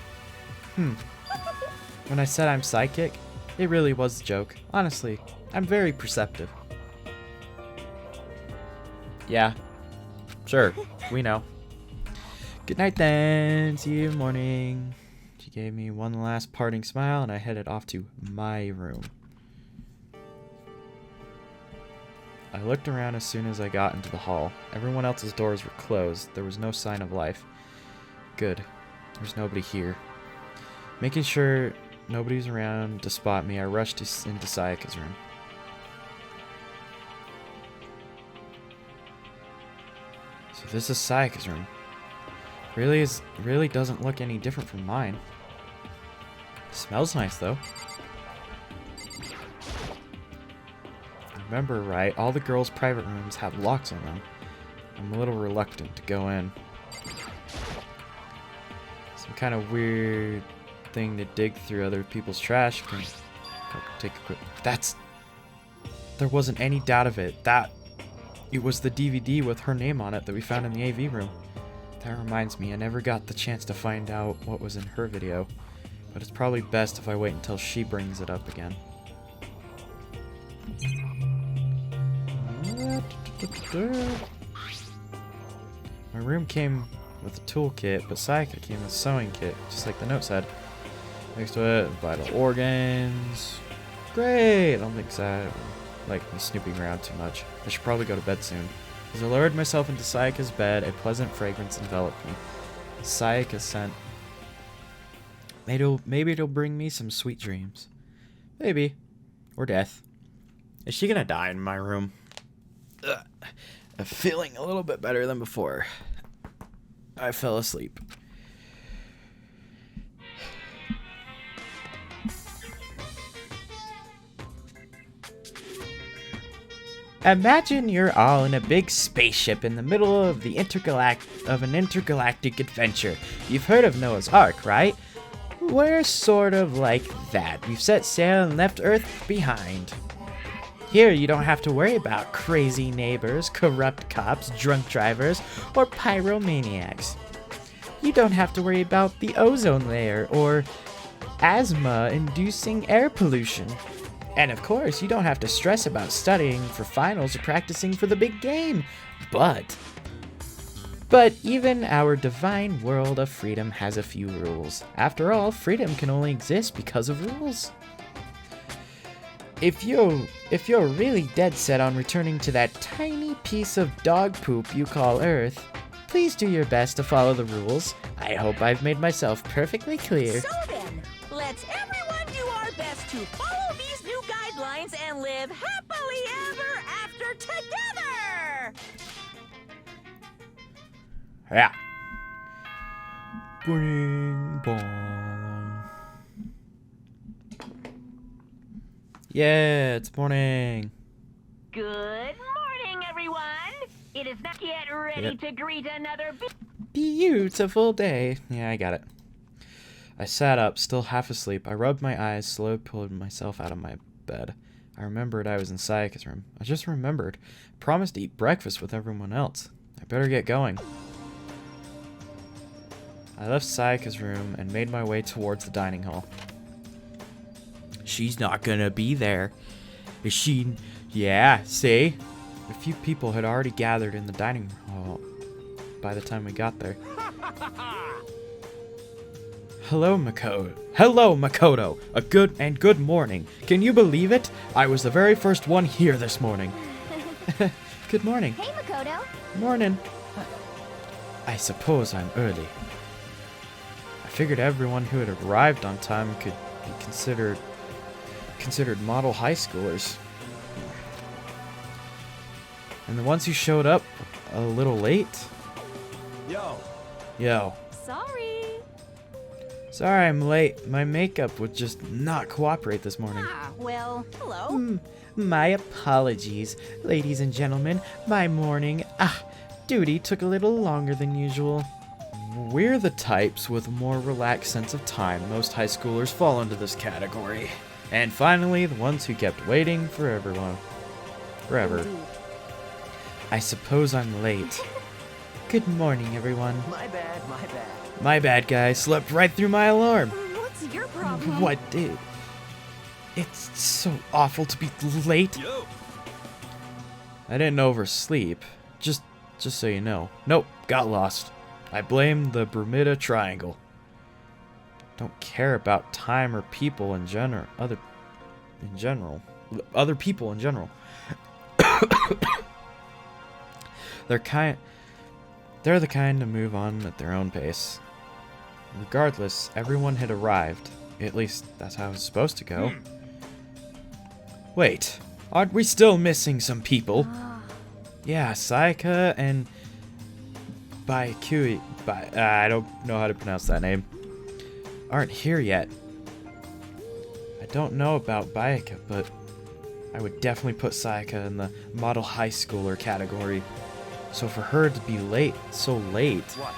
S1: When I said I'm psychic, it really was a joke. Honestly, I'm very perceptive. Yeah, sure, we know. Good night then, see you in the morning. She gave me one last parting smile and I headed off to my room. I looked around as soon as I got into the hall. Everyone else's doors were closed. There was no sign of life. Good. There's nobody here. Making sure nobody's around to spot me, I rushed into Sayaka's room. So this is Sayaka's room. Really doesn't look any different from mine. Smells nice though. Remember right, all the girls' private rooms have locks on them. I'm a little reluctant to go in. Some kind of weird thing to dig through other people's trash. Can take a quick. There wasn't any doubt of it. It was the DVD with her name on it that we found in the AV room. That reminds me, I never got the chance to find out what was in her video, but it's probably best if I wait until she brings it up again. My room came with a toolkit, but Sayaka came with a sewing kit, just like the note said. Next to it, vital organs. Great! I don't think so. Like me snooping around too much. I should probably go to bed soon. As I lowered myself into Sayaka's bed, a pleasant fragrance enveloped me. Sayaka's scent. Maybe it'll bring me some sweet dreams. Maybe. Or death. Is she gonna die in my room? Ugh. I'm feeling a little bit better than before. I fell asleep. Imagine you're all in a big spaceship in the middle of an intergalactic adventure. You've heard of Noah's Ark, right? We're sort of like that. We've set sail and left Earth behind. Here, you don't have to worry about crazy neighbors, corrupt cops, drunk drivers, or pyromaniacs. You don't have to worry about the ozone layer or asthma-inducing air pollution. And of course, you don't have to stress about studying for finals or practicing for the big game. But even our divine world of freedom has a few rules. After all, freedom can only exist because of rules. If you're really dead set on returning to that tiny piece of dog poop you call Earth, please do your best to follow the rules. I hope I've made myself perfectly clear.
S8: So then, let's everyone do our best to follow these new guidelines and live happily ever after together!
S1: Yeah. Bing bong. Yeah, it's morning.
S2: Good morning, everyone. It is not yet ready to greet another
S1: Beautiful day. Yeah, I got it. I sat up, still half asleep. I rubbed my eyes, slowly pulled myself out of my bed. I remembered I was in Sayaka's room. I just remembered. I promised to eat breakfast with everyone else. I better get going. I left Sayaka's room and made my way towards the dining hall. She's not gonna be there. Is she? Yeah, see? A few people had already gathered in the dining hall by the time we got there. Hello, Makoto. Hello, Makoto. Good morning. Can you believe it? I was the very first one here this morning. Good morning.
S6: Hey, Makoto.
S1: Morning. I suppose I'm early. I figured everyone who had arrived on time could be considered model high schoolers. And the ones who showed up a little late? Yo. Sorry I'm late. My makeup would just not cooperate this morning.
S8: Well, hello.
S1: My apologies, ladies and gentlemen. My morning duty took a little longer than usual. We're the types with a more relaxed sense of time. Most high schoolers fall into this category. And finally, the ones who kept waiting for everyone. Forever. I suppose I'm late. Good morning, everyone.
S3: My bad.
S1: My bad, guy. Slept right through my alarm.
S8: What's your problem?
S1: What did? It's so awful to be late.
S5: Yo.
S1: I didn't oversleep. Just so you know. Nope, got lost. I blame the Bermuda Triangle. Don't care about time or people in general. Other people in general. They're the kind to move on at their own pace. Regardless, everyone had arrived. At least that's how it was supposed to go. Wait, aren't we still missing some people? Yeah, Sayaka and Baikui, I don't know how to pronounce that name, aren't here yet. I don't know about Bayaka, but I would definitely put Sayaka in the model high schooler category. So for her to be so late.
S3: What?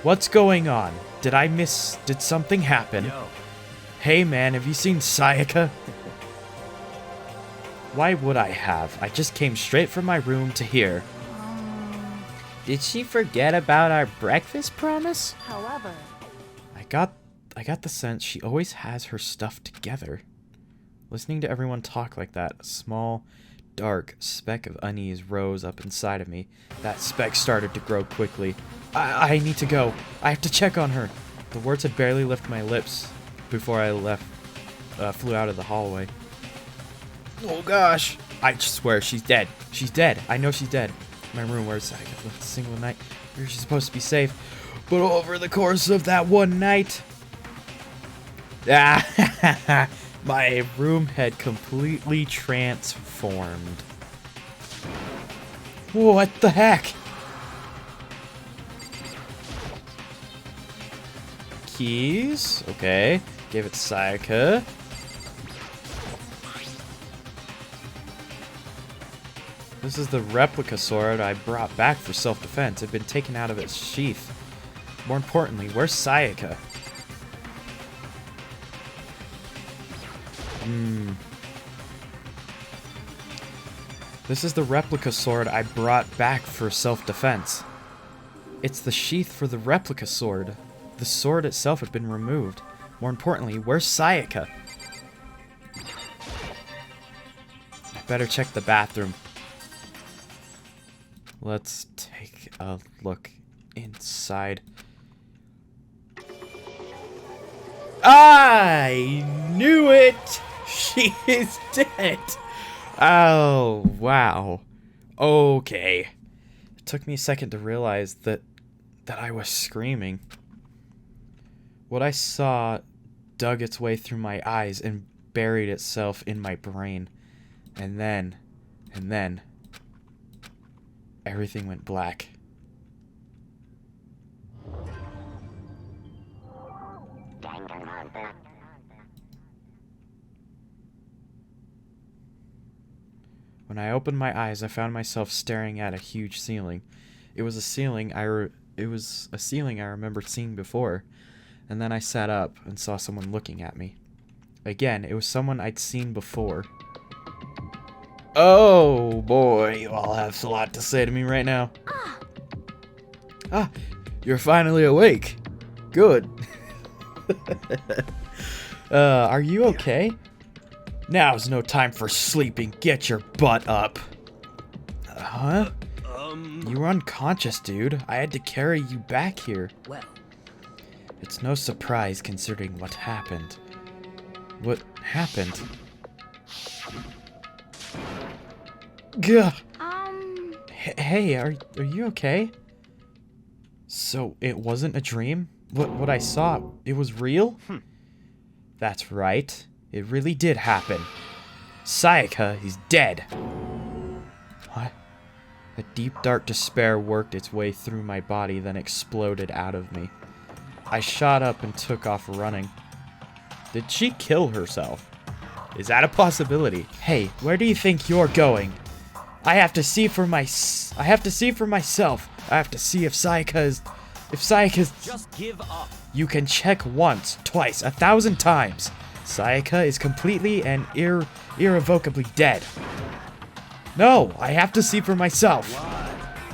S1: What's going on? Did something happen?
S3: Yo.
S1: Hey man, have you seen Sayaka? Why would I have? I just came straight from my room to here. Did she forget about our breakfast promise?
S6: However,
S1: I got the sense she always has her stuff together. Listening to everyone talk like that, a small, dark speck of unease rose up inside of me. That speck started to grow quickly. I need to go. I have to check on her. The words had barely left my lips before I flew out of the hallway. Oh gosh! I swear she's dead. She's dead. I know she's dead. My room, where's I left a single night where she's supposed to be safe, but over the course of that one night, my room had completely transformed. What the heck? Keys. Okay. Give it to Sayaka. This is the replica sword I brought back for self-defense. It had been taken out of its sheath. More importantly, where's Sayaka? This is the replica sword I brought back for self-defense. It's the sheath for the replica sword. The sword itself had been removed. More importantly, where's Sayaka? I better check the bathroom. Let's take a look inside. I knew it! She is dead! Oh, wow. Okay. It took me a second to realize that I was screaming. What I saw dug its way through my eyes and buried itself in my brain. And then, everything went black.
S2: Danganronpa.
S1: When I opened my eyes, I found myself staring at a huge ceiling. It was a ceiling I remembered seeing before. And then I sat up and saw someone looking at me. Again, it was someone I'd seen before. Oh boy, you all have a lot to say to me right now. Ah, you're finally awake. Good. Are you okay? Now's no time for sleeping. Get your butt up. Huh? You were unconscious, dude. I had to carry you back here.
S7: Well,
S1: It's no surprise considering what happened. What happened? Gah! Hey, are you okay? So it wasn't a dream? What I saw, it was real? That's right. It really did happen. Sayaka is dead. What? A deep, dark despair worked its way through my body, then exploded out of me. I shot up and took off running. Did she kill herself? Is that a possibility? Hey, where do you think you're going? I have to see for myself. I have to see if Sayaka's...
S3: Just give up.
S1: You can check once, twice, 1,000 times. Sayaka is completely and irrevocably dead. No, I have to see for myself.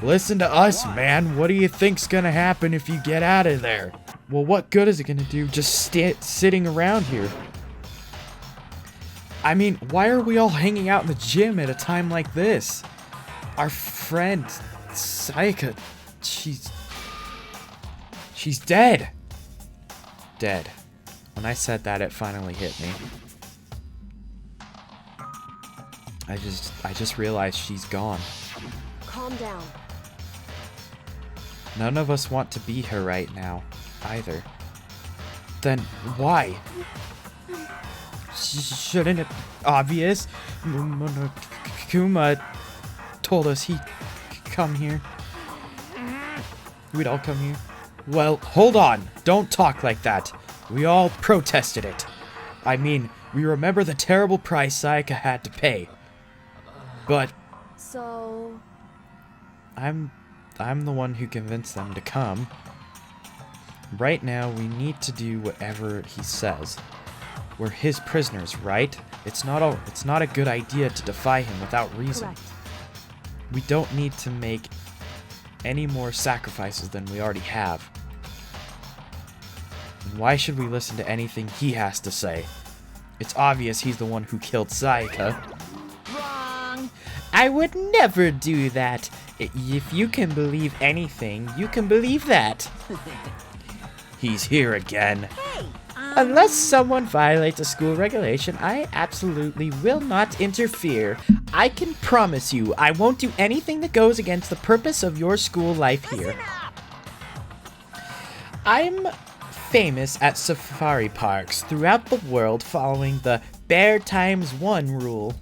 S1: Listen to us, man. What do you think's gonna happen if you get out of there? Well, what good is it gonna do just sitting around here? I mean, why are we all hanging out in the gym at a time like this? Our friend, Sayaka, she's dead. Dead. When I said that, it finally hit me. I just realized she's gone.
S4: Calm down.
S1: None of us want to be here right now, either. Then why? Shouldn't it be obvious? Kuma told us he'd come here. We'd all come here. Well, hold on. Don't talk like that. We all protested it. I mean, we remember the terrible price Sayaka had to pay. But
S6: So...
S1: I'm the one who convinced them to come. Right now, we need to do whatever he says. We're his prisoners, right? It's not a good idea to defy him without reason.
S6: Correct.
S1: We don't need to make any more sacrifices than we already have. And why should we listen to anything he has to say? It's obvious he's the one who killed Sayaka.
S8: Wrong.
S1: I would never do that. If you can believe anything, you can believe that. He's here again.
S8: Hey,
S1: Unless someone violates a school regulation, I absolutely will not interfere. I can promise you, I won't do anything that goes against the purpose of your school life here.
S8: listen up.
S1: I'm famous at safari parks throughout the world following the bear times one rule.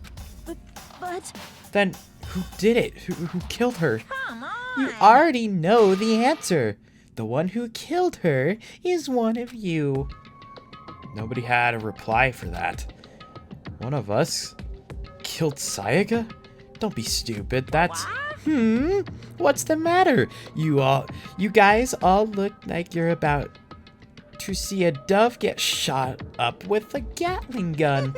S6: But...
S1: Then who did it? Who killed her?
S8: Come on.
S1: You already know the answer. The one who killed her is one of you. Nobody had a reply for that. One of us killed Sayaka? Don't be stupid. That's... What's the matter? You guys all look like you're about to see a dove get shot up with a Gatling gun.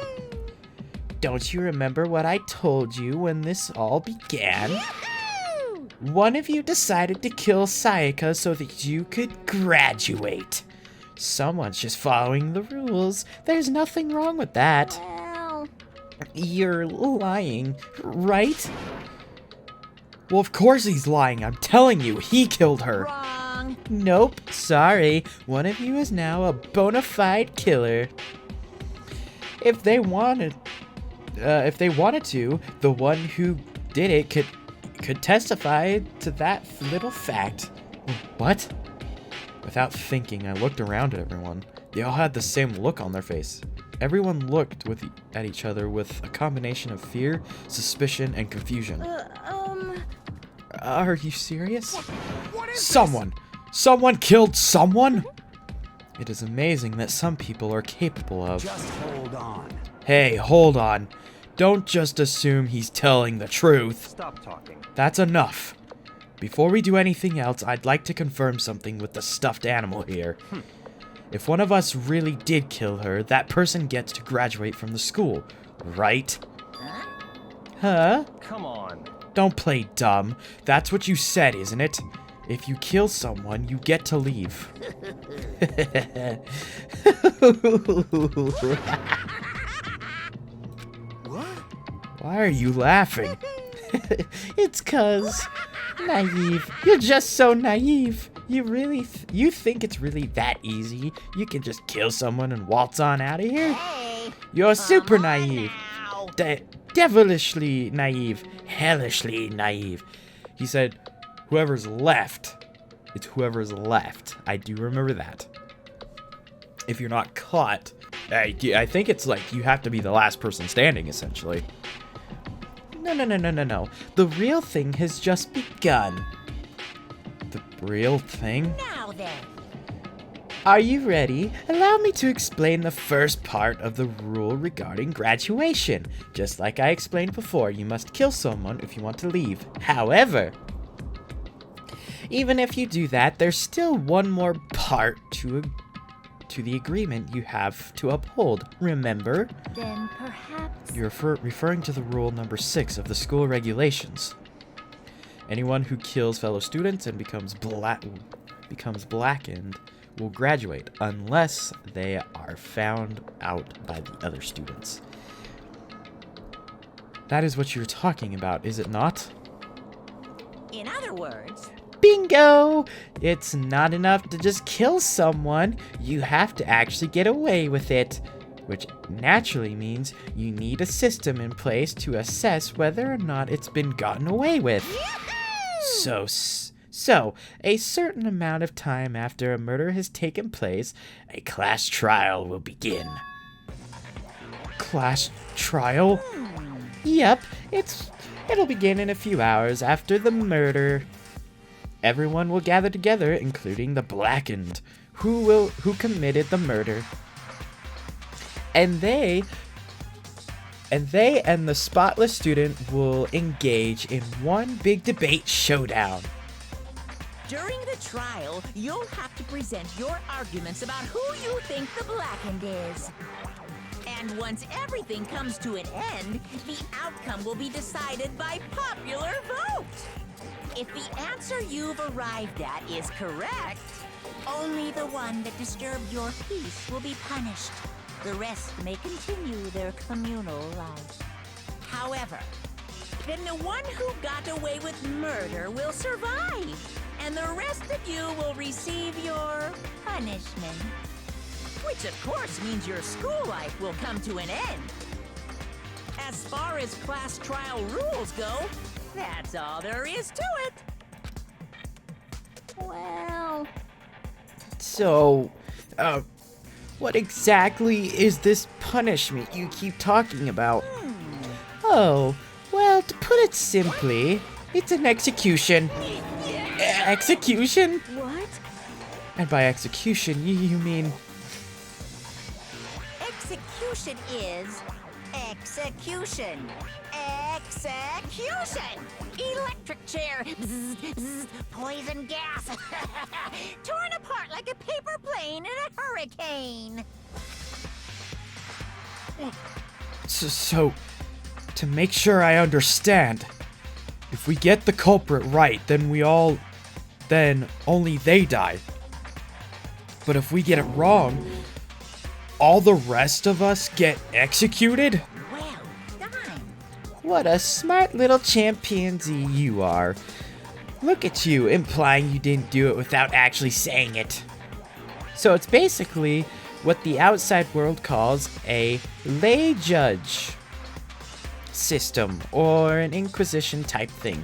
S1: Don't you remember what I told you when this all began? One of you decided to kill Sayaka so that you could graduate. Someone's just following the rules. There's nothing wrong with that.
S6: Well...
S1: You're lying, right? Well, of course he's lying. I'm telling you, he killed her.
S8: Wrong.
S1: Nope, sorry. One of you is now a bona fide killer. If they wanted to, the one who did it could testify to that little fact. What? Without thinking, I looked around at everyone. They all had the same look on their face. Everyone looked at each other with a combination of fear, suspicion, and confusion. Are you serious? Someone killed someone? It is amazing that some people are capable of.
S3: Just hold on.
S1: Hey, hold on. Don't just assume he's telling the truth.
S3: Stop talking.
S1: That's enough. Before we do anything else, I'd like to confirm something with the stuffed animal here. If one of us really did kill her, that person gets to graduate from the school, right? Huh?
S3: Come on.
S1: Don't play dumb. That's what you said, isn't it? If you kill someone, you get to leave.
S5: What?
S1: Why are you laughing? It's 'cause naive. You're just so naive. You really you think it's really that easy? You can just kill someone and waltz on out of here?
S8: Hey.
S1: You're super
S8: come on
S1: naive.
S8: now.
S1: Devilishly naive. Hellishly naive. He said, whoever's left. It's whoever's left. I do remember that. If you're not caught, I think it's like you have to be the last person standing, essentially. No. The real thing has just begun. The real thing?
S8: Now then.
S1: Are you ready? Allow me to explain the first part of the rule regarding graduation. Just like I explained before, you must kill someone if you want to leave. However, even if you do that, there's still one more part to the agreement you have to uphold. Remember?
S6: Then perhaps...
S1: You're referring to the rule number 6 of the school regulations. Anyone who kills fellow students and becomes blackened will graduate unless they are found out by the other students. That is what you're talking about, is it not?
S8: In other words,
S1: Bingo! It's not enough to just kill someone. You have to actually get away with it. Which naturally means you need a system in place to assess whether or not it's been gotten away with. So, a certain amount of time after a murder has taken place, a class trial will begin. Class trial? Yep, it'll begin in a few hours after the murder. everyone will gather together, including the blackened, who committed the murder. And they and the spotless student will engage in one big debate showdown.
S8: During the trial, you'll have to present your arguments about who you think the blackened is. And once everything comes to an end, the outcome will be decided by popular vote. If the answer you've arrived at is correct, only the one that disturbed your peace will be punished. The rest may continue their communal life. However, then the one who got away with murder will survive, and the rest of you will receive your punishment. Which of course means your school life will come to an end. As far as class trial rules go, that's all there is to it.
S6: Well,
S1: So, what exactly is this punishment you keep talking about? Oh, well, to put it simply, it's an execution. Execution?
S6: what?
S1: And by execution, you mean...
S8: Execution is execution. Execution! Electric chair! Bzz, bzz, poison gas! Torn apart like a paper plane in a hurricane!
S1: So, to make sure I understand, if we get the culprit right, then only they die. But if we get it wrong, all the rest of us get executed?
S8: Well done!
S1: What a smart little chimpanzee you are. Look at you, implying you didn't do it without actually saying it. So it's basically what the outside world calls a lay judge system, or an inquisition type thing.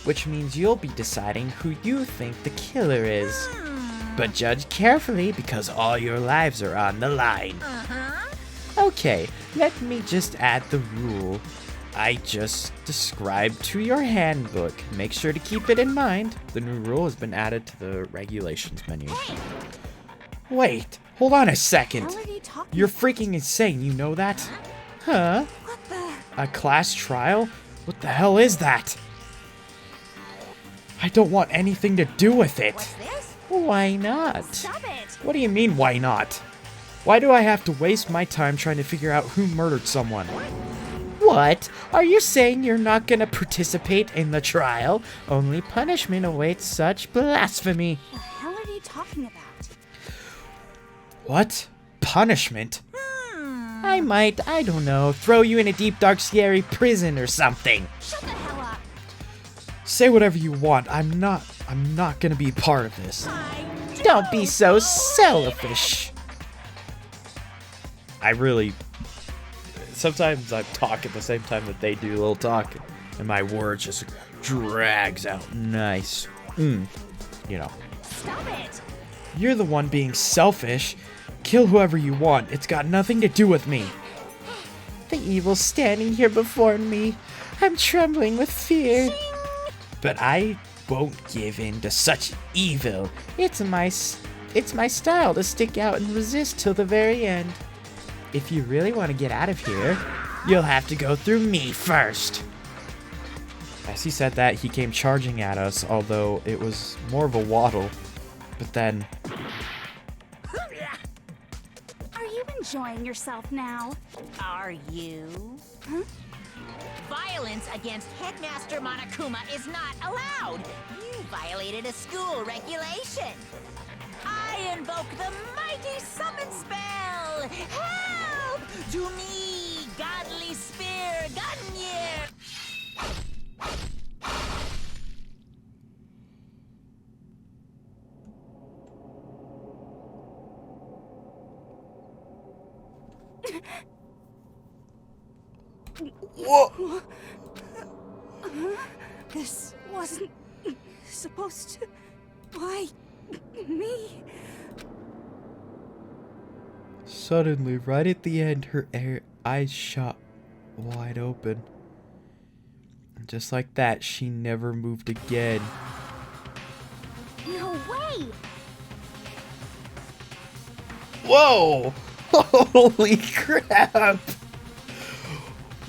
S1: Which means you'll be deciding who you think the killer is. But judge carefully, because all your lives are on the line. Okay, let me just add the rule I just described to your handbook. Make sure to keep it in mind. The new rule has been added to the regulations menu. Wait, hold on a second.
S6: How are you talking?
S1: You're freaking insane, you know that? Huh?
S6: What the?
S1: A class trial? What the hell is that? I don't want anything to do with it.
S8: What's this?
S1: Why not?
S6: Stop it!
S1: What do you mean, why not? Why do I have to waste my time trying to figure out who murdered someone? What? Are you saying you're not gonna participate in the trial? Only punishment awaits such blasphemy.
S6: What the hell are you talking about?
S1: What? Punishment? I might, I don't know, throw you in a deep, dark, scary prison or something.
S6: Shut the hell up!
S1: Say whatever you want. I'm not gonna be part of this. Don't be so selfish. Sometimes I talk at the same time that they do a little talk, and my word just drags out nice. You know.
S6: Stop it!
S1: You're the one being selfish. Kill whoever you want. It's got nothing to do with me. The evil's standing here before me. I'm trembling with fear. But I won't give in to such evil. It's my style to stick out and resist till the very end. If you really want to get out of here, you'll have to go through me first. As he said that, he came charging at us, although it was more of a waddle. But then...
S6: Are you enjoying yourself now?
S8: Are you? Violence against Headmaster Monokuma is not allowed. You violated a school regulation. I invoke the mighty summon spell. Help! To me, godly spear, Gunyear.
S1: Whoa!
S6: This wasn't supposed to... Why me?
S1: Suddenly, right at the end, her eyes shot wide open. And just like that, she never moved again.
S4: way!
S1: Whoa! Holy crap!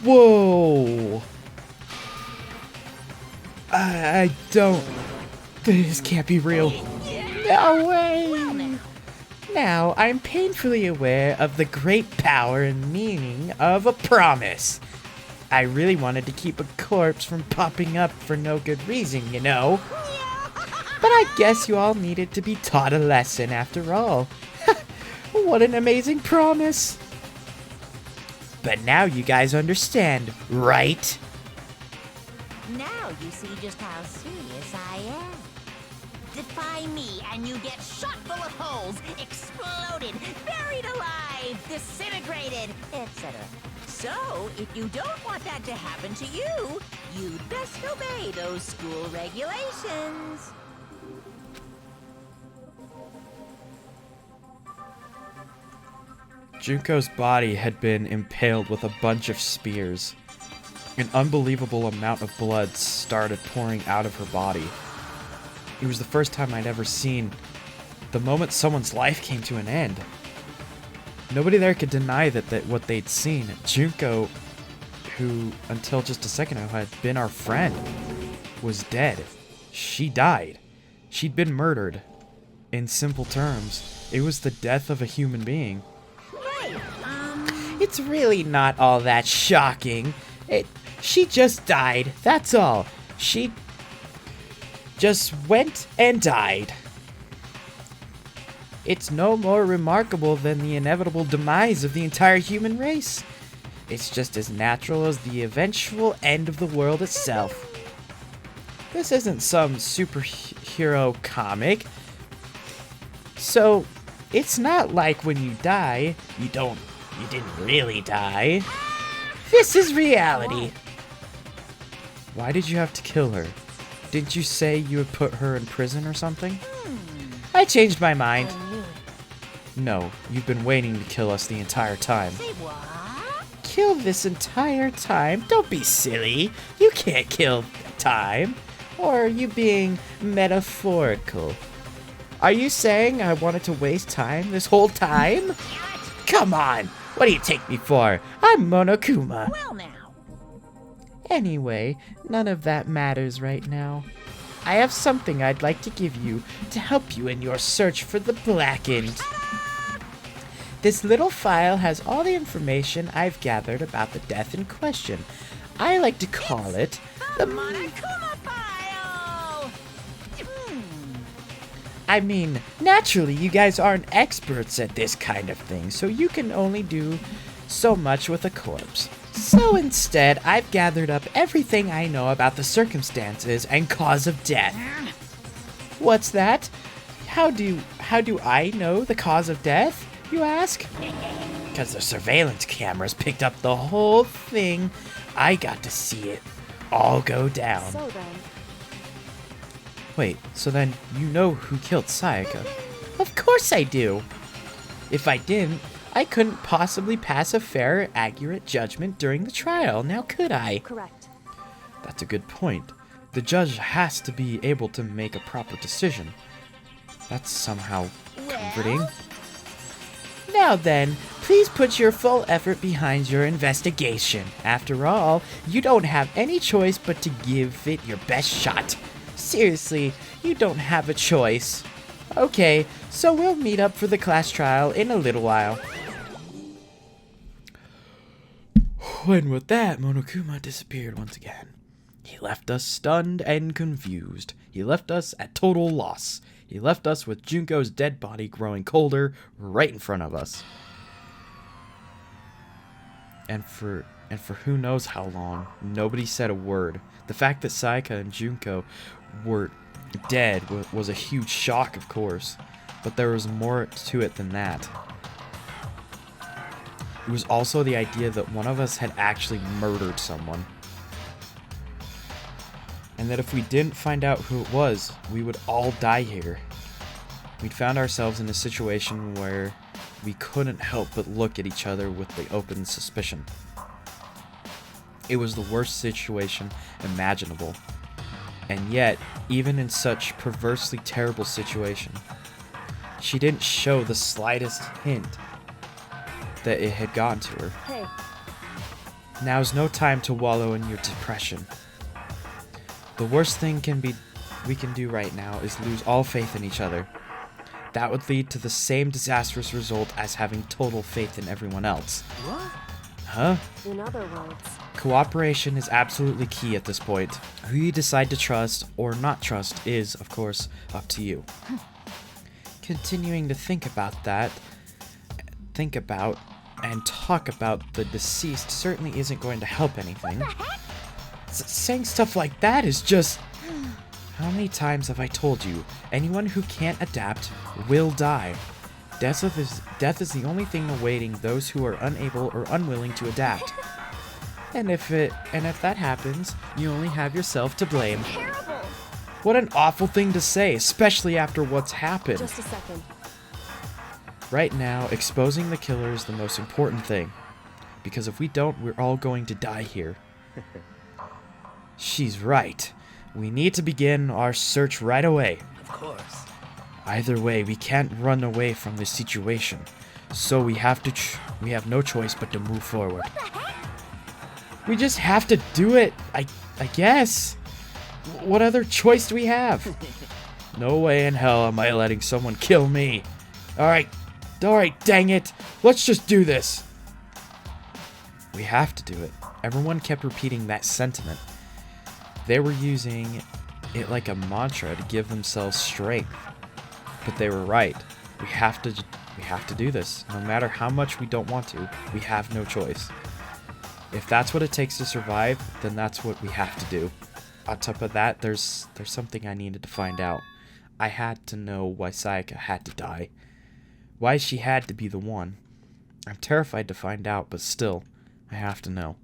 S1: Whoa! I don't... This can't be real. No way! Now, I'm painfully aware of the great power and meaning of a promise. I really wanted to keep a corpse from popping up for no good reason, you know. But I guess you all needed to be taught a lesson after all. What an amazing promise. But now you guys understand, right?
S8: Now you see just how serious I am. Defy me and you get shot full of holes, exploded, buried alive, disintegrated, etc. So, if you don't want that to happen to you, you'd best obey those school regulations.
S1: Junko's body had been impaled with a bunch of spears. An unbelievable amount of blood started pouring out of her body. It was the first time I'd ever seen the moment someone's life came to an end. Nobody there could deny that what they'd seen. Junko, who until just a second ago had been our friend, was dead. She died. She'd been murdered. In simple terms, it was the death of a human being. It's really not all that shocking. She just died, that's all. She just went and died. It's no more remarkable than the inevitable demise of the entire human race. It's just as natural as the eventual end of the world itself. This isn't some superhero comic. So, it's not like when you die, you didn't really die. This is reality. Why did you have to kill her? Didn't you say you would put her in prison or something? I changed my mind. No, you've been waiting to kill us the entire time.
S8: Say what?
S1: Kill this entire time? Don't be silly. You can't kill time. Or are you being metaphorical? Are you saying I wanted to waste time this whole time? Come on. What do you take me for? I'm Monokuma.
S8: Well now.
S1: Anyway, none of that matters right now. I have something I'd like to give you to help you in your search for the Blackened. This little file has all the information I've gathered about the death in question. I like to call it the
S8: Monokuma file!
S1: I mean, naturally, you guys aren't experts at this kind of thing, so you can only do so much with a corpse. So instead, I've gathered up everything I know about the circumstances and cause of death. What's that? How do I know the cause of death, you ask? Because the surveillance cameras picked up the whole thing. I got to see it all go down.
S4: So then,
S1: Wait, so then you know who killed Sayaka? Of course I do! If I didn't, I couldn't possibly pass a fair, accurate judgment during the trial, now could I?
S4: correct.
S1: That's a good point. The judge has to be able to make a proper decision. That's somehow comforting. Now then, please put your full effort behind your investigation. After all, you don't have any choice but to give it your best shot. Seriously, you don't have a choice. Okay, so we'll meet up for the class trial in a little while. And with that, Monokuma disappeared once again. He left us stunned and confused. He left us at total loss. He left us with Junko's dead body growing colder right in front of us. And for who knows how long, nobody said a word. The fact that Sayaka and Junko were dead was a huge shock, of course, but there was more to it than that. It was also the idea that one of us had actually murdered someone. And that if we didn't find out who it was, we would all die here. We'd found ourselves in a situation where we couldn't help but look at each other with the open suspicion. It was the worst situation imaginable. And yet, even in such perversely terrible situation, she didn't show the slightest hint that it had gotten to her.
S4: Hey.
S1: Now's no time to wallow in your depression. The worst thing we can do right now is lose all faith in each other. That would lead to the same disastrous result as having total faith in everyone else.
S4: What?
S1: Huh?
S4: In other words.
S1: Cooperation is absolutely key at this point. Who you decide to trust or not trust is, of course, up to you. Continuing to think about and talk about the deceased certainly isn't going to help anything. Saying stuff like that is just... How many times have I told you, anyone who can't adapt will die. Death is the only thing awaiting those who are unable or unwilling to adapt. And if that happens, you only have yourself to blame.
S4: Terrible!
S1: What an awful thing to say, especially after what's happened.
S4: Just a second.
S1: Right now, exposing the killer is the most important thing. Because if we don't, we're all going to die here. She's right. We need to begin our search right away.
S7: Of course.
S1: Either way, we can't run away from this situation. So we have no choice but to move forward. We just have to do it, I guess. What other choice do we have? No way in hell am I letting someone kill me. Alright, dang it. Let's just do this. We have to do it. Everyone kept repeating that sentiment. They were using it like a mantra to give themselves strength. But they were right. We have to do this. No matter how much we don't want to, we have no choice. If that's what it takes to survive, then that's what we have to do. On top of that, there's something I needed to find out. I had to know why Sayaka had to die. Why she had to be the one. I'm terrified to find out, but still, I have to know.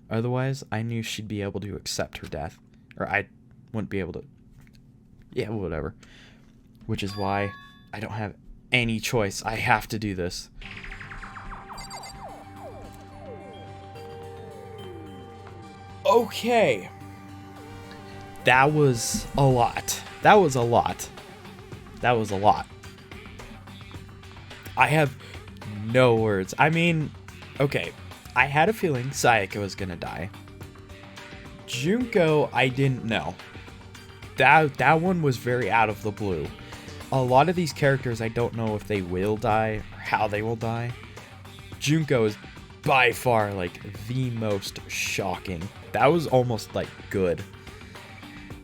S1: Otherwise, I knew she'd be able to accept her death. Or I wouldn't be able to... Yeah, whatever. Which is why I don't have any choice. I have to do this. Okay. That was a lot. That was a lot. I have no words. I mean, okay. I had a feeling Sayaka was gonna die. Junko, I didn't know. That one was very out of the blue. A lot of these characters, I don't know if they will die or how they will die. Junko is by far like the most shocking. That was almost like good.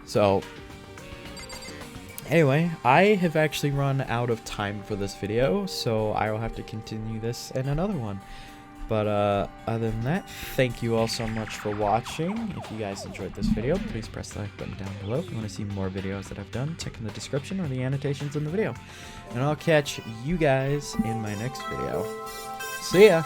S1: So anyway, I have actually run out of time for this video, so I will have to continue this in another one. But other than that, thank you all so much for watching. If you guys enjoyed this video, please press the like button down below. If you want to see more videos that I've done, check in the description or the annotations in the video. And I'll catch you guys in my next video. See ya!